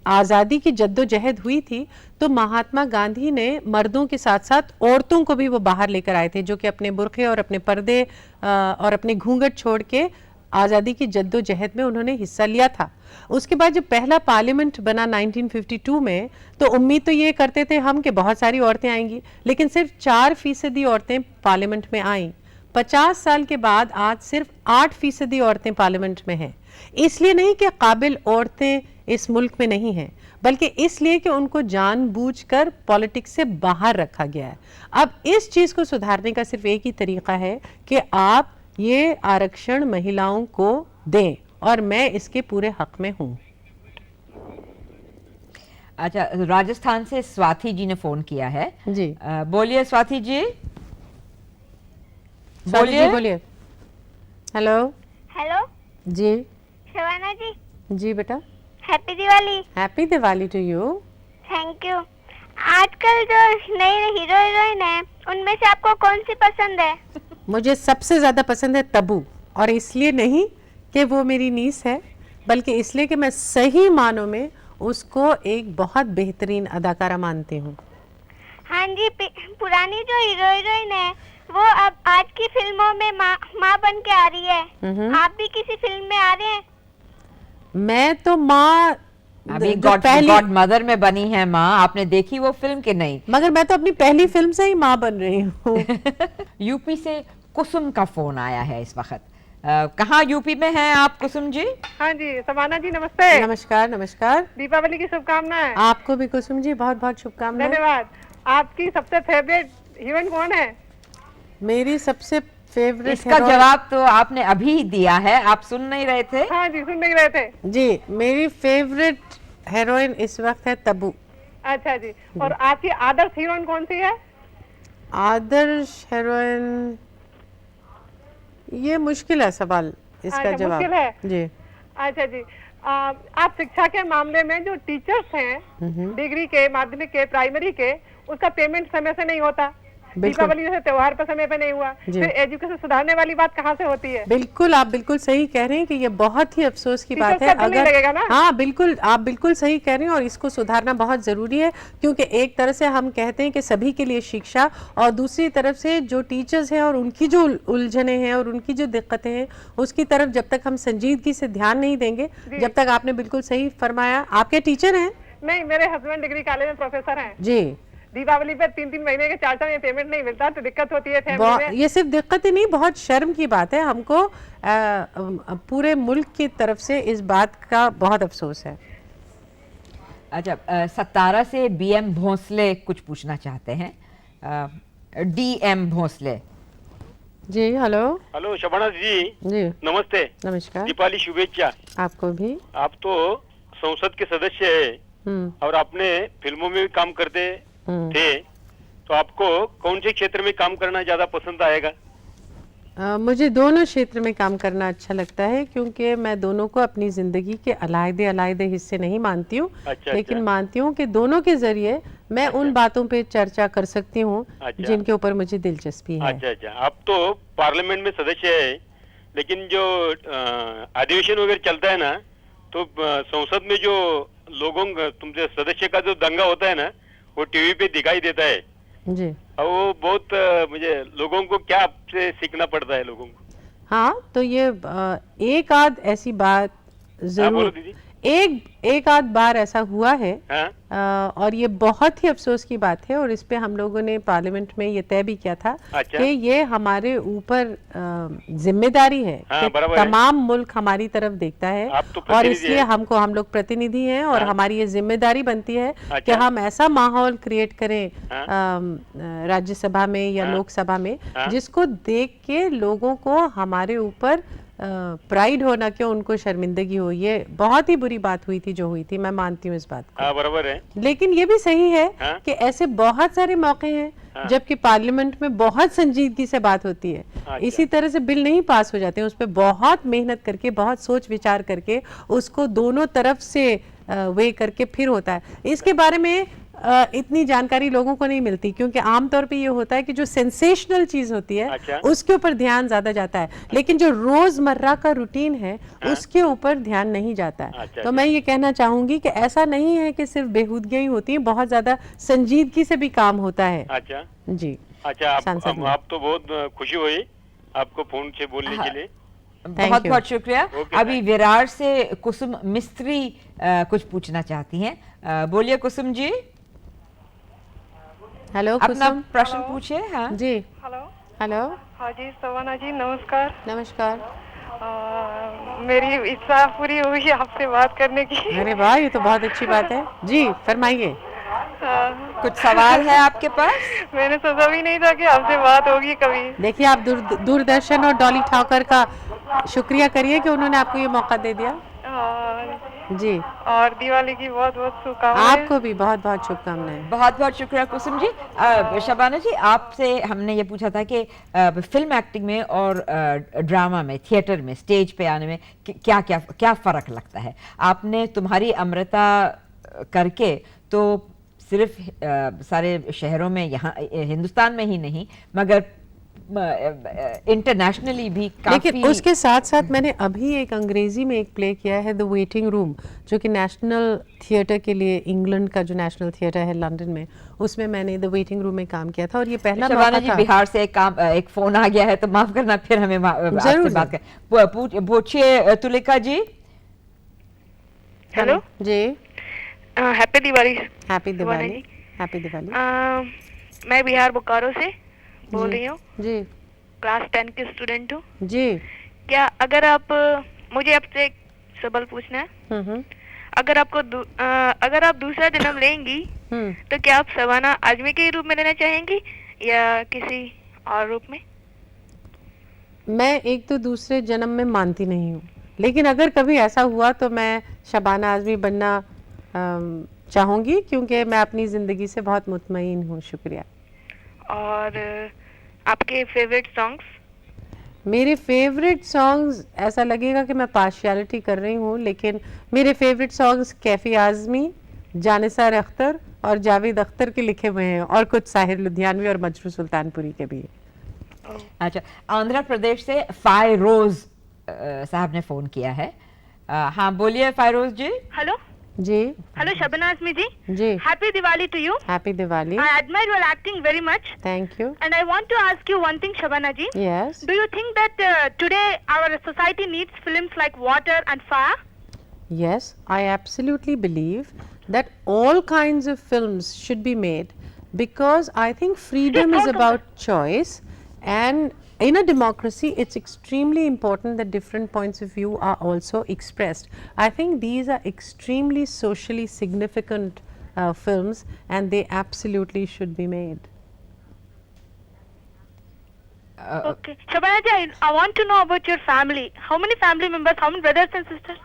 आज़ादी की जद्दोजहद हुई थी तो महात्मा गांधी ने मर्दों के साथ साथ औरतों को भी वो बाहर लेकर आए थे, जो कि अपने बुर्खे और अपने पर्दे और अपने घूंघट छोड़ के आज़ादी की जद्दोजहद में उन्होंने हिस्सा लिया था। उसके बाद जब पहला पार्लियामेंट बना 1952 में, तो उम्मीद तो ये करते थे हम कि बहुत सारी औरतें आएंगी, लेकिन सिर्फ 4% औरतें पार्लियामेंट में आईं। 50 साल के बाद आज सिर्फ 8% औरतें पार्लियामेंट में हैं। इसलिए नहीं कि काबिल औरतें इस मुल्क में नहीं हैं, बल्कि इसलिए कि उनको जानबूझकर पॉलिटिक्स से बाहर रखा गया है। अब इस चीज़ को सुधारने का सिर्फ एक ही तरीका है कि आप ये आरक्षण महिलाओं को दें, और मैं इसके पूरे हक में हूँ। अच्छा, राजस्थान से स्वाति जी ने फोन किया है। जी बोलिए स्वाति जी। बोलिए। हेलो। हेलो जी शबाना जी। जी बेटा। Happy Diwali. Happy Diwali to you. Thank you. आजकल जो नई हीरो हीरोइन है, उनमें से आपको कौन सी पसंद है? मुझे सबसे ज़्यादा पसंद है तब्बू, और इसलिए नहीं कि वो मेरी नीस है, बल्कि इसलिए कि मैं सही मानों में उसको एक बहुत बेहतरीन अदाकारा मानती हूँ। हाँ जी, पुरानी जो हीरो हीरोइन है वो अब आज की फिल्मों में माँ बन के आ रही है। आप भी किसी फिल्म में आ रहे हैं? मैं तो माँ अभी गॉड मदर में बनी है माँ, आपने देखी वो फिल्म कि नहीं? मगर मैं तो अपनी पहली फिल्म से ही माँ बन रही हूँ। यूपी से कुसुम का फोन आया है इस वक्त। कहाँ यूपी में हैं आप कुसुम जी? हाँ जी, समाना जी नमस्ते। नमस्कार नमस्कार। दीपावली की शुभकामनाएं। आपको भी कुसुम जी बहुत बहुत शुभकामनाएं। धन्यवाद। आपकी सबसे फेवरेट हीरोइन कौन है? मेरी सबसे फेवरेट, इसका जवाब तो आपने अभी ही दिया है, आप सुन नहीं रहे थे? हाँ जी, सुन नहीं रहे थे जी। मेरी फेवरेट हीरोइन इस वक्त है तब्बू। अच्छा जी। और आपकी आदर्श हीरोइन कौन सी है? आदर्श हीरोइन, ये मुश्किल है सवाल, इसका जवाब मुश्किल है जी। अच्छा जी। आप शिक्षा के मामले में जो टीचर्स हैं, डिग्री के, माध्यमिक के, प्राइमरी के, उसका पेमेंट समय से नहीं होता, दीपावली जैसे त्योहार पर समय पे नहीं हुआ, फिर एजुकेशन सुधारने वाली बात कहाँ से होती है? बिल्कुल, आप बिल्कुल सही कह रहे हैं कि ये बहुत ही अफसोस की बात है। अगर लगेगा ना? हाँ बिल्कुल, आप बिल्कुल सही कह रहे हैं और इसको सुधारना बहुत जरूरी है, क्योंकि एक तरह से हम कहते हैं कि सभी के लिए शिक्षा, और दूसरी तरफ से जो टीचर्स हैं और उनकी जो उलझने हैं और उनकी जो दिक्कतें हैं, उसकी तरफ जब तक हम संजीदगी से ध्यान नहीं देंगे, जब तक, आपने बिल्कुल सही फरमाया। आपके टीचर हैं? नहीं, मेरे हस्बैंड डिग्री कॉलेज में प्रोफेसर हैं जी। दीपावली पे 3-3 महीने के 4 में पेमेंट नहीं मिलता तो दिक्कत होती है फैमिली में। ये सिर्फ दिक्कत ही नहीं, बहुत शर्म की बात है। हमको पूरे मुल्क की तरफ से इस बात का बहुत अफसोस है। अच्छा, सतारा से बीएम भोसले कुछ पूछना चाहते हैं। DM Bhosle ji. Hello. Hello Shabana ji. जी नमस्ते। नमस्कार। दीपावली शुभेच्छा आपको भी। आप तो संसद के सदस्य है और आपने फिल्मों में भी काम करते थे, तो आपको कौन से क्षेत्र में काम करना ज्यादा पसंद आएगा? मुझे दोनों क्षेत्र में काम करना अच्छा लगता है, क्योंकि मैं दोनों को अपनी जिंदगी के अलग-अलग हिस्से नहीं मानती हूँ। लेकिन मानती हूँ कि दोनं के जरिए मैं उन बातों पे चर्चा कर सकती हूँ जिनके ऊपर मुझे दिलचस्पी है। अच्छा, आप तो पार्लियामेंट में सदस्य है, लेकिन जो अधिवेशन वगैरह चलता है ना, तो संसद में जो लोगों तुमसे सदस्य का जो दंगा होता है ना, वो टीवी पे दिखाई देता है जी। और वो बहुत मुझे लोगों को क्या आपसे सीखना पड़ता है लोगों को? हाँ, तो ये एक आध ऐसी बात जरूर, एक आध बार ऐसा हुआ है। और ये बहुत ही अफसोस की बात है, और इस पे हम लोगों ने पार्लियामेंट में ये तय भी किया था कि ये हमारे ऊपर जिम्मेदारी है कि तमाम मुल्क हमारी तरफ देखता है, और इसलिए हम लोग प्रतिनिधि हैं और हमारी ये जिम्मेदारी बनती है कि हम ऐसा माहौल क्रिएट करें राज्यसभा में या लोकसभा में, जिसको देख के लोगों को हमारे ऊपर प्राइड होना, क्यों उनको शर्मिंदगी हो। ये बहुत ही बुरी बात हुई थी जो हुई थी, मैं मानती हूँ इस बात को। बराबर है। लेकिन ये भी सही है कि ऐसे बहुत सारे मौके हैं जबकि पार्लियामेंट में बहुत संजीदगी से बात होती है। इसी तरह से बिल नहीं पास हो जाते हैं, उस पर बहुत मेहनत करके, बहुत सोच विचार करके, उसको दोनों तरफ से वे करके फिर होता है। इसके बारे में इतनी जानकारी लोगों को नहीं मिलती, क्योंकि आमतौर पे ये होता है कि जो सेंसेशनल चीज होती है उसके ऊपर ध्यान ज्यादा जाता है, लेकिन जो रोजमर्रा का रूटीन है उसके ऊपर ध्यान नहीं जाता है। तो मैं ये कहना चाहूंगी कि ऐसा नहीं है कि सिर्फ बेहूदगियां ही होती हैं, बहुत ज्यादा संजीदगी से भी काम होता है। अच्छा जी। अच्छा, आप तो बहुत खुशी हुई आपको फोन से बोलने के लिए। बहुत बहुत शुक्रिया। अभी विरार से कुसुम मिस्त्री कुछ पूछना चाहती हैं। बोलिए कुसुम जी। हेलो, अपना प्रश्न पूछिए। हाँ जी। हेलो। हेलो। हाँ जी, सवाना जी नमस्कार। नमस्कार। मेरी इच्छा पूरी हुई आपसे बात करने की। अरे वाह, ये तो बहुत अच्छी बात है। जी फरमाइए। कुछ सवाल है आपके पास? मैंने सोचा भी नहीं था कि आपसे बात होगी कभी। देखिए, आप दूरदर्शन और डॉली ठाकर का शुक्रिया करिए कि उन्होंने आपको ये मौका दे दिया। जी। और दिवाली की बहुत बहुत शुभकामनाएं। आपको भी बहुत बहुत शुभकामनाएं। बहुत बहुत शुक्रिया कुसुम जी। शबाना जी, आपसे हमने ये पूछा था कि फिल्म एक्टिंग में और ड्रामा में, थिएटर में, स्टेज पे आने में क्या क्या क्या फर्क लगता है? आपने तुम्हारी अमृता करके तो सिर्फ सारे शहरों में, यहाँ हिंदुस्तान में ही नहीं मगर इंटरनेशनली भी काफी। लेकिन उसके साथ साथ मैंने अभी एक अंग्रेजी में एक प्ले किया है, द वेटिंग रूम, जो कि नेशनल थिएटर के लिए, इंग्लैंड का जो नेशनल थिएटर है लंदन में, उसमें मैंने द वेटिंग रूम में काम किया था। और ये पहला मौका जी, था। बिहार से एक फोन आ गया है तो माफ करना, फिर हमें आपसे बात कर। पूछिए तुलिका जी। हेलो जी। Happy Diwali. Happy Diwali. Happy Diwali. मैं बिहार बोकारो से बोल रही हूँ जी। क्लास 10 की स्टूडेंट हूँ जी। क्या अगर आप मुझे आपसे एक सवाल पूछना है। अगर आप दूसरा जन्म लेंगी तो क्या आप शबाना आजमी के रूप में लेना चाहेंगी या किसी और रूप में? मैं एक तो दूसरे जन्म में मानती नहीं हूँ, लेकिन अगर कभी ऐसा हुआ तो मैं शबाना आजमी बनना चाहूँगी, क्योंकि मैं अपनी ज़िंदगी से बहुत मुतमईन हूँ। शुक्रिया। और आपके फेवरेट सॉन्ग्स? मेरे फेवरेट सॉन्ग्स, ऐसा लगेगा कि मैं पार्शियलिटी कर रही हूँ, लेकिन मेरे फेवरेट सॉन्ग्स कैफ़ी आज़मी, जानिसार अख्तर और जावेद अख्तर के लिखे हुए हैं, और कुछ साहिर लुधियानवी और मजरू सुल्तानपुरी के भी। अच्छा, आंध्र प्रदेश से फायरोज साहब ने फोन किया है। हाँ बोलिए फायरोज जी। हेलो जी। हेलो शबाना आज़मी जी। जी। Happy Diwali to you. Happy Diwali. I admire your acting very much. Thank you. And I want to ask you one thing, Shabana ji. Yes. Do you think that today our society needs films like Water and Fire? Yes, I absolutely believe that all kinds of films should be made, because I think freedom is about choice, and in a democracy it's extremely important that different points of view are also expressed. I think these are extremely socially significant films, and they absolutely should be made. Okay. Shabana ji, I want to know about your family. How many family members, how many brothers and sisters?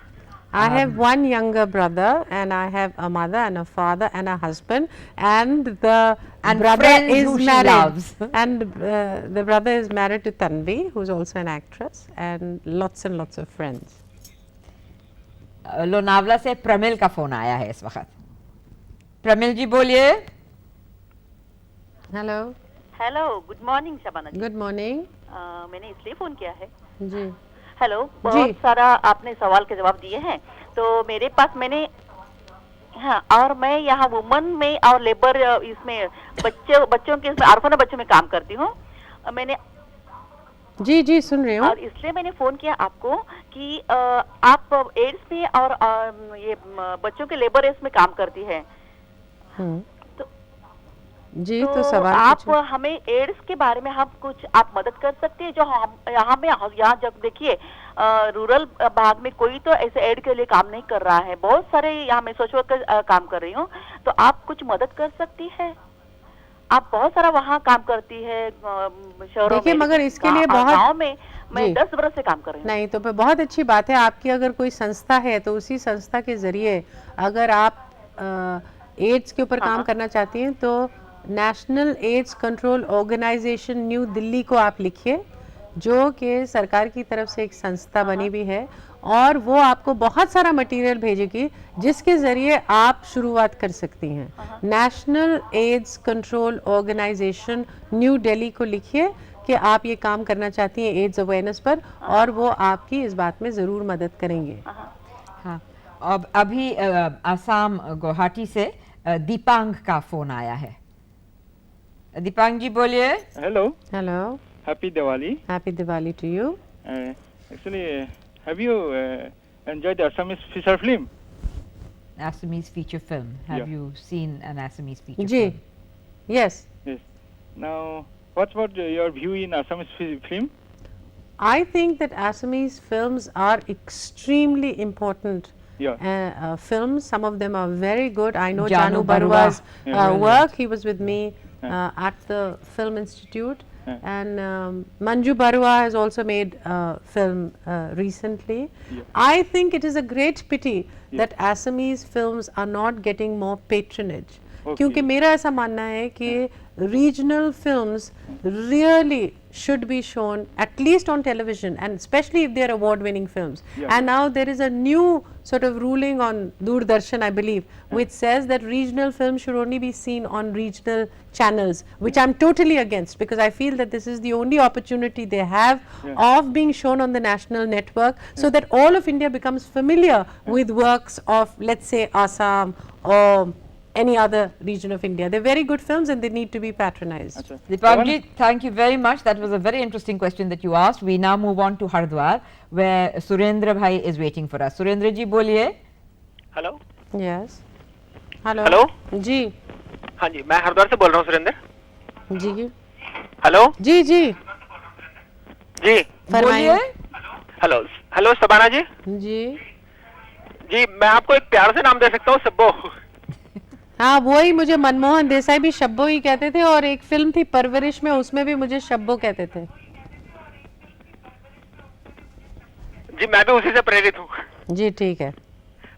I have one younger brother, and I have a mother and a father and a husband, and the brother is married. And the brother is married to Tanvi, who is also an actress, and lots of friends. Lonavala से प्रमिल का phone आया है इस वक्त। प्रमिल जी बोलिए। Hello. Hello, good morning Shabana ji. Good morning. मैंने इसलिए phone किया है। जी। हेलो, बहुत सारा आपने सवाल के जवाब दिए हैं, तो मेरे पास हाँ, और मैं यहाँ वुमन में और लेबर इसमें बच्चों के इसमें ऑर्फन बच्चों में काम करती हूँ। मैंने जी सुन रही हूँ। और इसलिए मैंने फोन किया आपको कि आप एड्स में और ये बच्चों के लेबर इसमें काम करती है। जी, तो सवाल आप हमें एड्स के बारे में हम कुछ आप मदद कर सकते हैं? जो हम यहाँ जब देखिए रूरल भाग में कोई तो ऐसे एड के लिए काम नहीं कर रहा है, बहुत सारे यहाँ मैं सोशल वर्कर काम कर रही हूँ, तो आप कुछ मदद कर सकती है? आप बहुत सारा वहाँ काम करती है शहरों में, मगर इसके लिए बहुत गाँव में मैं 10 वर्ष से काम कर रही हूँ। नहीं तो बहुत अच्छी बात है। आपकी अगर कोई संस्था है तो उसी संस्था के जरिए अगर आप एड्स के ऊपर काम करना चाहती हैं तो national AIDS control organisation new Delhi को आप लिखिए, जो कि सरकार की तरफ से एक संस्था बनी भी है, और वो आपको बहुत सारा मटेरियल भेजेगी जिसके ज़रिए आप शुरुआत कर सकती हैं। National AIDS control organisation new Delhi को लिखिए कि आप ये काम करना चाहती हैं एड्स अवेयरनेस पर, और वो आपकी इस बात में ज़रूर मदद करेंगे। हाँ, अब अभी आसाम गुवाहाटी से दीपांग का फ़ोन आया है। दीपांग जी बोलिए। Hello. Hello. Happy Diwali. Happy Diwali to you. Actually, have you enjoyed the Assamese feature film? Assamese feature film. Have you seen an Assamese feature जी. film? Yes. Yes. Now, what's about your view in Assamese film? I think that Assamese films are extremely important. Films. Some of them are very good. I know Janu Barua's work. He was with me at the Film Institute. And Manju Barua has also made film recently. I think it is a great pity that Assamese films are not getting more patronage. क्योंकि मेरा ऐसा मानना है कि regional films really should be shown at least on television, and especially if they are award-winning films. And now there is a new sort of ruling on Doordarshan, I believe, which says that regional films should only be seen on regional channels, which I'm totally against, because I feel that this is the only opportunity they have of being shown on the national network, so that all of India becomes familiar with works of, let's say, Assam or any other region of India. They're very good films and they need to be patronized. Deepakji, thank you very much. That was a very interesting question that you asked. We now move on to Hardwar, where Surendra Bhai is waiting for us. Surendra ji, boliye. Hello. Yes. Hello जी। हाँ जी, मैं हरिद्वार से बोल रहा हूँ सुरेंद्र जी। Hello जी जी जी फरमाइए। Hello hello Shabana ji. जी जी मैं आपको एक प्यार से नाम दे सकता हूँ, शब्बो। हाँ वही, मुझे मनमोहन देसाई भी शब्बो ही कहते थे, और एक फिल्म थी परवरिश में, उसमें भी मुझे शब्बो कहते थे। जी मैं भी उसी से प्रेरित हूँ। जी ठीक है।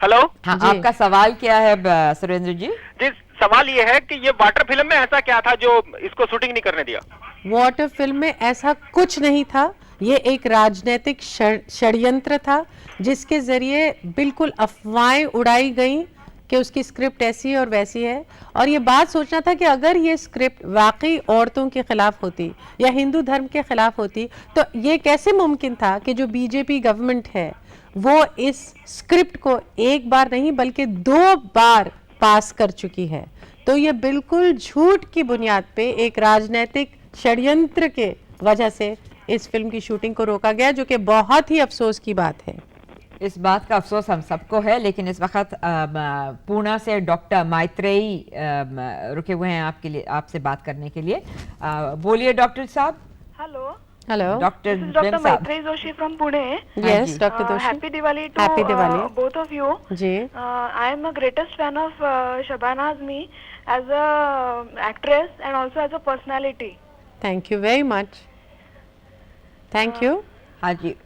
हेलो हाँ, आपका सवाल क्या है सुरेंद्र जी? जी सवाल ये है कि ये वाटर फिल्म में ऐसा क्या था जो इसको शूटिंग नहीं करने दिया? वाटर फिल्म में ऐसा कुछ नहीं था, ये एक राजनीतिक षड्यंत्र था जिसके जरिए बिल्कुल अफवाहें उड़ाई गई कि उसकी स्क्रिप्ट ऐसी है और वैसी है। और ये बात सोचना था कि अगर ये स्क्रिप्ट वाकई औरतों के खिलाफ होती या हिंदू धर्म के खिलाफ होती तो ये कैसे मुमकिन था कि जो बीजेपी गवर्नमेंट है वो इस स्क्रिप्ट को एक बार नहीं बल्कि 2 बार पास कर चुकी है। तो ये बिल्कुल झूठ की बुनियाद पे एक राजनीतिक षड्यंत्र के वजह से इस फिल्म की शूटिंग को रोका गया, जो कि बहुत ही अफसोस की बात है। इस बात का अफसोस हम सबको है, लेकिन इस वक्त पूना से डॉक्टर मैत्रेयी रुके हुए हैं आपके लिए, आपसे बात करने के लिए। बोलिए डॉक्टर साहब। Hello hello doctor Maitreyi Joshi from Pune. Yes doctor Joshi, happy Diwali to happy Diwali both of you. जी I am a greatest fan of Shabana Azmi as a actress and also as a personality. Thank you very much. Thank you. हाँ जी।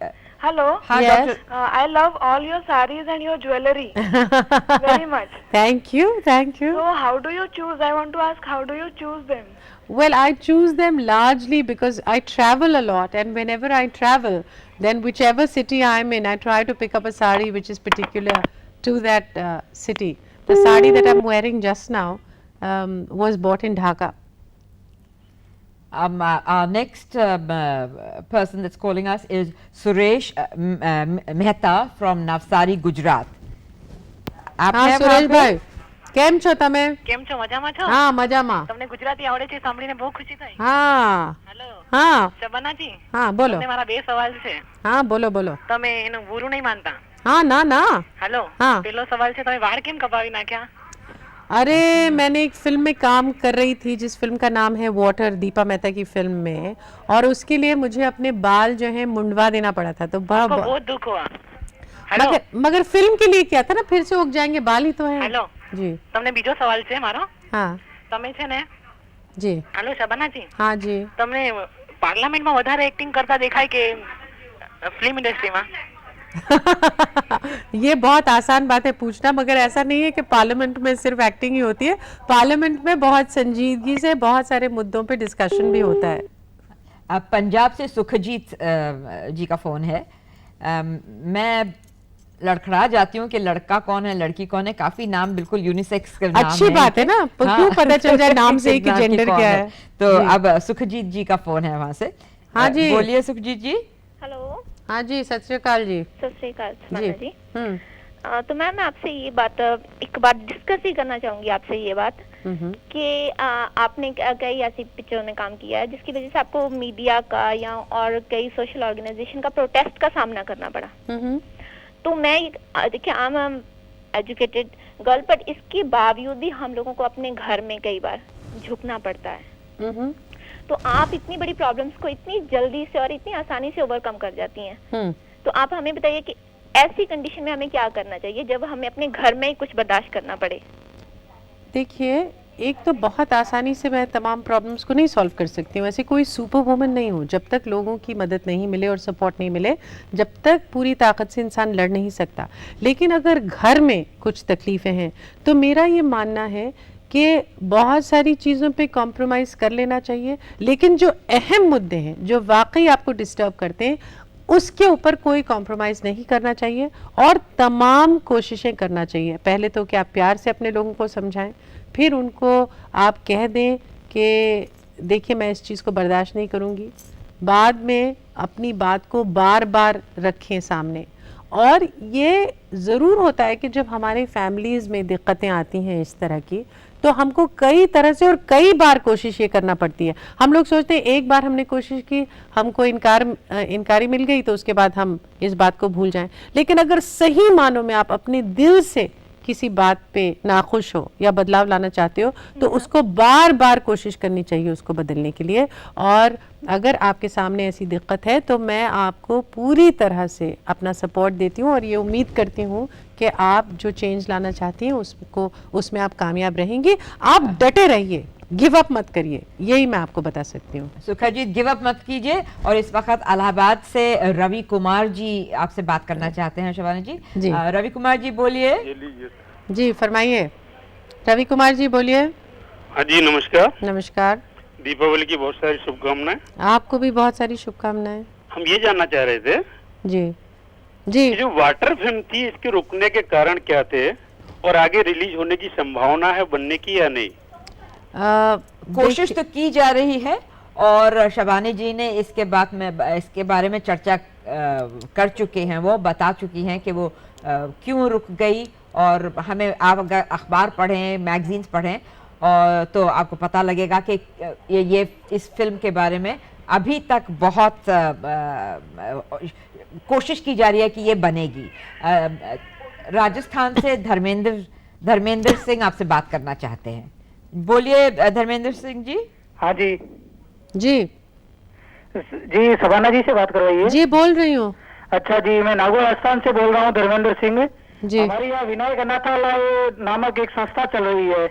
Hello. Yes. I love all your sarees and your jewelry very much. Thank you, thank you. So how do you choose? I want to ask, how do you choose them? Well, I choose them largely because I travel a lot, and whenever I travel, then whichever city I'm in, I try to pick up a sari which is particular to that city. The sari that I'm wearing just now was bought in Dhaka. Our next person that's calling us is Suresh Mehta from Navsari, Gujarat. हाँ सुरेश भाई, કેમ છો તમે? કેમ છો? મજામાં છો? હા મજામાં. તમને ગુજરાતી આવડે છે સાંભળીને બહુ ખુશી થઈ. હા હેલો હા શબાનાજી. હા બોલો. તમને મારા 2 સવાલ છે. હા બોલો બોલો. તમે એનું બુરું નહીં માનતા? હા ના ના. હેલો હા પહેલો સવાલ છે, તમે વાળ કેમ કપાવી નાખ્યા? अरे मैंने एक फिल्म में काम कर रही थी जिस फिल्म का नाम है वाटर, दीपा मेहता की फिल्म में, और उसके लिए मुझे अपने बाल जो है मुंडवा देना पड़ा था। तो बहुत दुख हुआ। मगर फिल्म के लिए क्या था ना, फिर से उग जाएंगे, बाल ही तो है। हेलो जी તમને બીજો સવાલ છે મારો। हाँ તમે છે ને जी हेलो શબાનાજી। हाँ जी તમને પાર્લામેન્ટમાં વધારે એક્ટિંગ કરતા દેખાય કે ફિલ્મ ઇન્ડસ્ટ્રીમાં? ये बहुत आसान बात है पूछना, मगर ऐसा नहीं है कि पार्लियामेंट में सिर्फ एक्टिंग ही होती है। पार्लियामेंट में बहुत संजीदगी से बहुत सारे मुद्दों पे डिस्कशन भी होता है। अब पंजाब से सुखजीत जी का फोन है। मैं लड़खड़ा जाती हूँ कि लड़का कौन है लड़की कौन है, काफी नाम बिल्कुल यूनिसेक्स का नाम अच्छी बात है ना, क्यों पता चल जाए नाम से कि जेंडर क्या है। तो अब सुखजीत जी का फोन है वहाँ से। हाँ जी बोलिए सुखजीत जी। हेलो। हाँ जी सत श्री अकाल जी। सत श्री अकाल जी। तो मैम मैं आपसे ये बात एक बात डिस्कस ही करना चाहूंगी आपसे ये बात कि आपने कई ऐसी पिक्चरों में काम किया है जिसकी वजह से आपको मीडिया का या और कई सोशल ऑर्गेनाइजेशन का प्रोटेस्ट का सामना करना पड़ा। तो मैं देखिए I am educated girl, but इसके बावजूद भी हम लोगों को अपने घर में कई बार झुकना पड़ता है। तो आप इतनी बड़ी प्रॉब्लम्स को इतनी जल्दी से और इतनी आसानी से ओवरकम कर जाती हैं। तो आप हमें बताइए कि ऐसी कंडीशन में हमें क्या करना चाहिए जब हमें अपने घर में ही कुछ बर्दाश्त करना पड़े। देखिए एक तो बहुत आसानी से मैं तमाम प्रॉब्लम्स को नहीं सॉल्व कर सकती हूँ, ऐसे कोई सुपर वुमन नहीं हूँ। जब तक लोगों की मदद नहीं मिले और सपोर्ट नहीं मिले, जब तक पूरी ताकत से इंसान लड़ नहीं सकता। लेकिन अगर घर में कुछ तकलीफ़ें हैं तो मेरा ये मानना है कि बहुत सारी चीज़ों पे कॉम्प्रोमाइज़ कर लेना चाहिए, लेकिन जो अहम मुद्दे हैं जो वाकई आपको डिस्टर्ब करते हैं उसके ऊपर कोई कॉम्प्रोमाइज़ नहीं करना चाहिए और तमाम कोशिशें करना चाहिए। पहले तो कि आप प्यार से अपने लोगों को समझाएं, फिर उनको आप कह दें कि देखिए मैं इस चीज़ को बर्दाश्त नहीं करूँगी। बाद में अपनी बात को बार बार रखें सामने। और ये ज़रूर होता है कि जब हमारे फैमिलीज़ में दिक्कतें आती हैं इस तरह की, तो हमको कई तरह से और कई बार कोशिश ये करना पड़ती है। हम लोग सोचते हैं एक बार हमने कोशिश की, हमको इनकारी मिल गई तो उसके बाद हम इस बात को भूल जाएं। लेकिन अगर सही मानों में आप अपने दिल से किसी बात पे नाखुश हो या बदलाव लाना चाहते हो तो उसको बार बार कोशिश करनी चाहिए उसको बदलने के लिए। और अगर आपके सामने ऐसी दिक्कत है तो मैं आपको पूरी तरह से अपना सपोर्ट देती हूँ और ये उम्मीद करती हूँ कि आप जो चेंज लाना चाहती हैं उसमें आप कामयाब रहेंगी। आप डटे रहिए, गिव अप मत करिए, यही मैं आपको बता सकती हूँ। सुखाजीत, गिव अप मत कीजिए। और इस वक्त इलाहाबाद से रवि कुमार जी आपसे बात करना चाहते हैं। शबाना जी, रवि कुमार जी बोलिए। जी फरमाइए रवि कुमार जी, बोलिए। हाँ जी, नमस्कार। नमस्कार। दीपावली की बहुत सारी शुभकामनाएं। आपको भी बहुत सारी शुभकामनाएं। हम ये जानना चाह रहे थे जी जो वाटर फिल्म थी इसके रुकने के कारण क्या थे और आगे रिलीज होने की संभावना है बनने की या नहीं? कोशिश तो की जा रही है और शबानी जी ने इसके बारे में चर्चा कर चुके हैं, वो बता चुकी हैं कि वो क्यों रुक गई। और हमें आप अगर अखबार पढ़ें, मैगजीन्स पढ़ें और तो आपको पता लगेगा कि ये इस फिल्म के बारे में अभी तक बहुत कोशिश की जा रही है कि ये बनेगी। राजस्थान से धर्मेंद्र सिंह आपसे बात करना चाहते हैं। बोलिए धर्मेंद्र सिंह जी। हाँ जी जी शबाना जी से बात करवाइए। जी बोल रही हूँ। अच्छा जी, मैं नागौर राजस्थान से बोल रहा हूँ, धर्मेंद्र सिंह जी। हमारी यहाँ विनायक अनाथालय नामक एक संस्था चल रही है,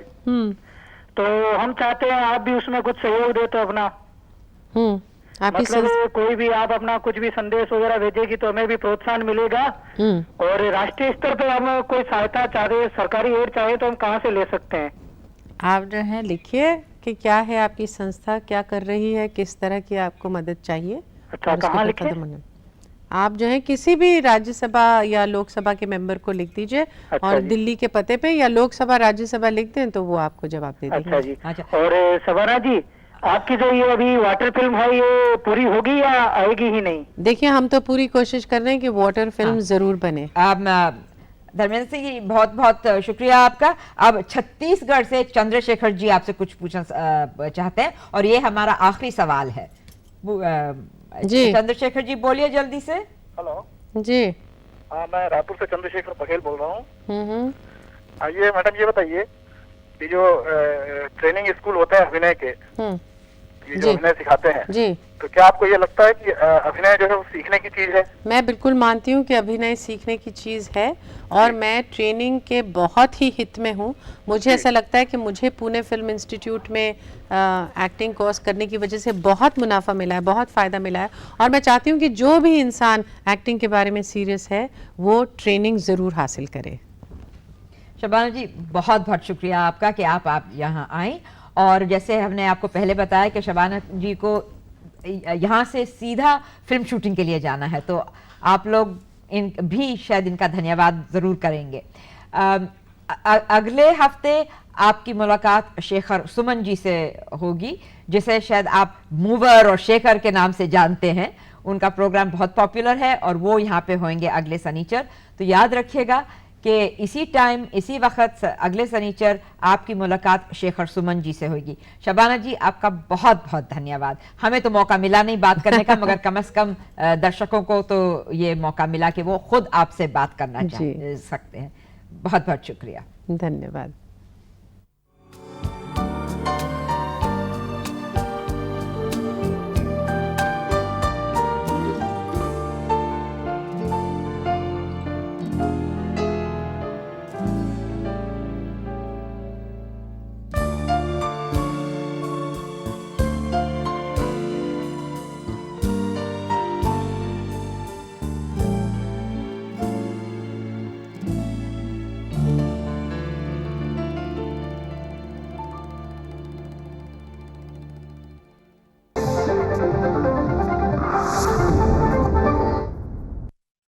तो हम चाहते हैं आप भी उसमें कुछ सहयोग दे तो अपना। मतलब कोई भी आप अपना कुछ भी संदेश वगैरह भेजेगी तो हमें भी प्रोत्साहन मिलेगा। और राष्ट्रीय स्तर पे हम कोई सहायता चाहे, सरकारी एड चाहे तो हम कहाँ से ले सकते हैं? आप जो है लिखिए कि क्या है आपकी संस्था, क्या कर रही है, किस तरह की आपको मदद चाहिए। अच्छा, कहाँ लिखे? आप जो है किसी भी राज्यसभा या लोकसभा के मेंबर को लिख दीजिए। अच्छा और जी। दिल्ली के पते पे या लोकसभा राज्यसभा लिख दें तो वो आपको जवाब दे देंगे। अच्छा जी। और शबाना जी, आपकी जो ये अभी वाटर फिल्म है ये पूरी होगी या आएगी ही नहीं? देखिए हम तो पूरी कोशिश कर रहे हैं कि वाटर फिल्म जरूर बने। धर्मेंद्र सिंह जी, बहुत बहुत शुक्रिया आपका। अब छत्तीसगढ़ से चंद्रशेखर जी आपसे कुछ पूछना चाहते हैं और ये हमारा आखिरी सवाल है। जी चंद्रशेखर जी बोलिए जल्दी से। हेलो जी। हाँ, मैं रायपुर से चंद्रशेखर बघेल बोल रहा हूँ। आइए मैडम, ये बताइए कि जो ट्रेनिंग स्कूल होता है अभिनय के, ये जो अभिनय सिखाते हैं जी, तो क्या आपको ये लगता है कि अभिनय जो है वो सीखने की चीज है? मैं बिल्कुल मानती हूँ कि अभिनय सीखने की चीज़ है और मैं ट्रेनिंग के बहुत ही हित में हूँ। मुझे ऐसा लगता है कि मुझे पुणे फिल्म इंस्टीट्यूट में एक्टिंग कोर्स करने की वजह से बहुत मुनाफा मिला है, बहुत फ़ायदा मिला है। और मैं चाहती हूँ कि जो भी इंसान एक्टिंग के बारे में सीरियस है वो ट्रेनिंग ज़रूर हासिल करे। शबाना जी, बहुत बहुत शुक्रिया आपका कि आप यहाँ आई। और जैसे हमने आपको पहले बताया कि शबाना जी को यहाँ से सीधा फिल्म शूटिंग के लिए जाना है, तो आप लोग भी शायद इनका धन्यवाद ज़रूर करेंगे। अगले हफ्ते आपकी मुलाकात शेखर सुमन जी से होगी, जिसे शायद आप मूवर और शेखर के नाम से जानते हैं। उनका प्रोग्राम बहुत पॉपुलर है और वो यहाँ पे होंगे अगले शनिचर। तो याद रखिएगा कि इसी टाइम इसी वक्त अगले शनिचर आपकी मुलाकात शेखर सुमन जी से होगी। शबाना जी, आपका बहुत बहुत धन्यवाद। हमें तो मौका मिला नहीं बात करने का, मगर कम से कम दर्शकों को तो ये मौका मिला कि वो खुद आपसे बात करना चाह सकते हैं। बहुत बहुत शुक्रिया। धन्यवाद।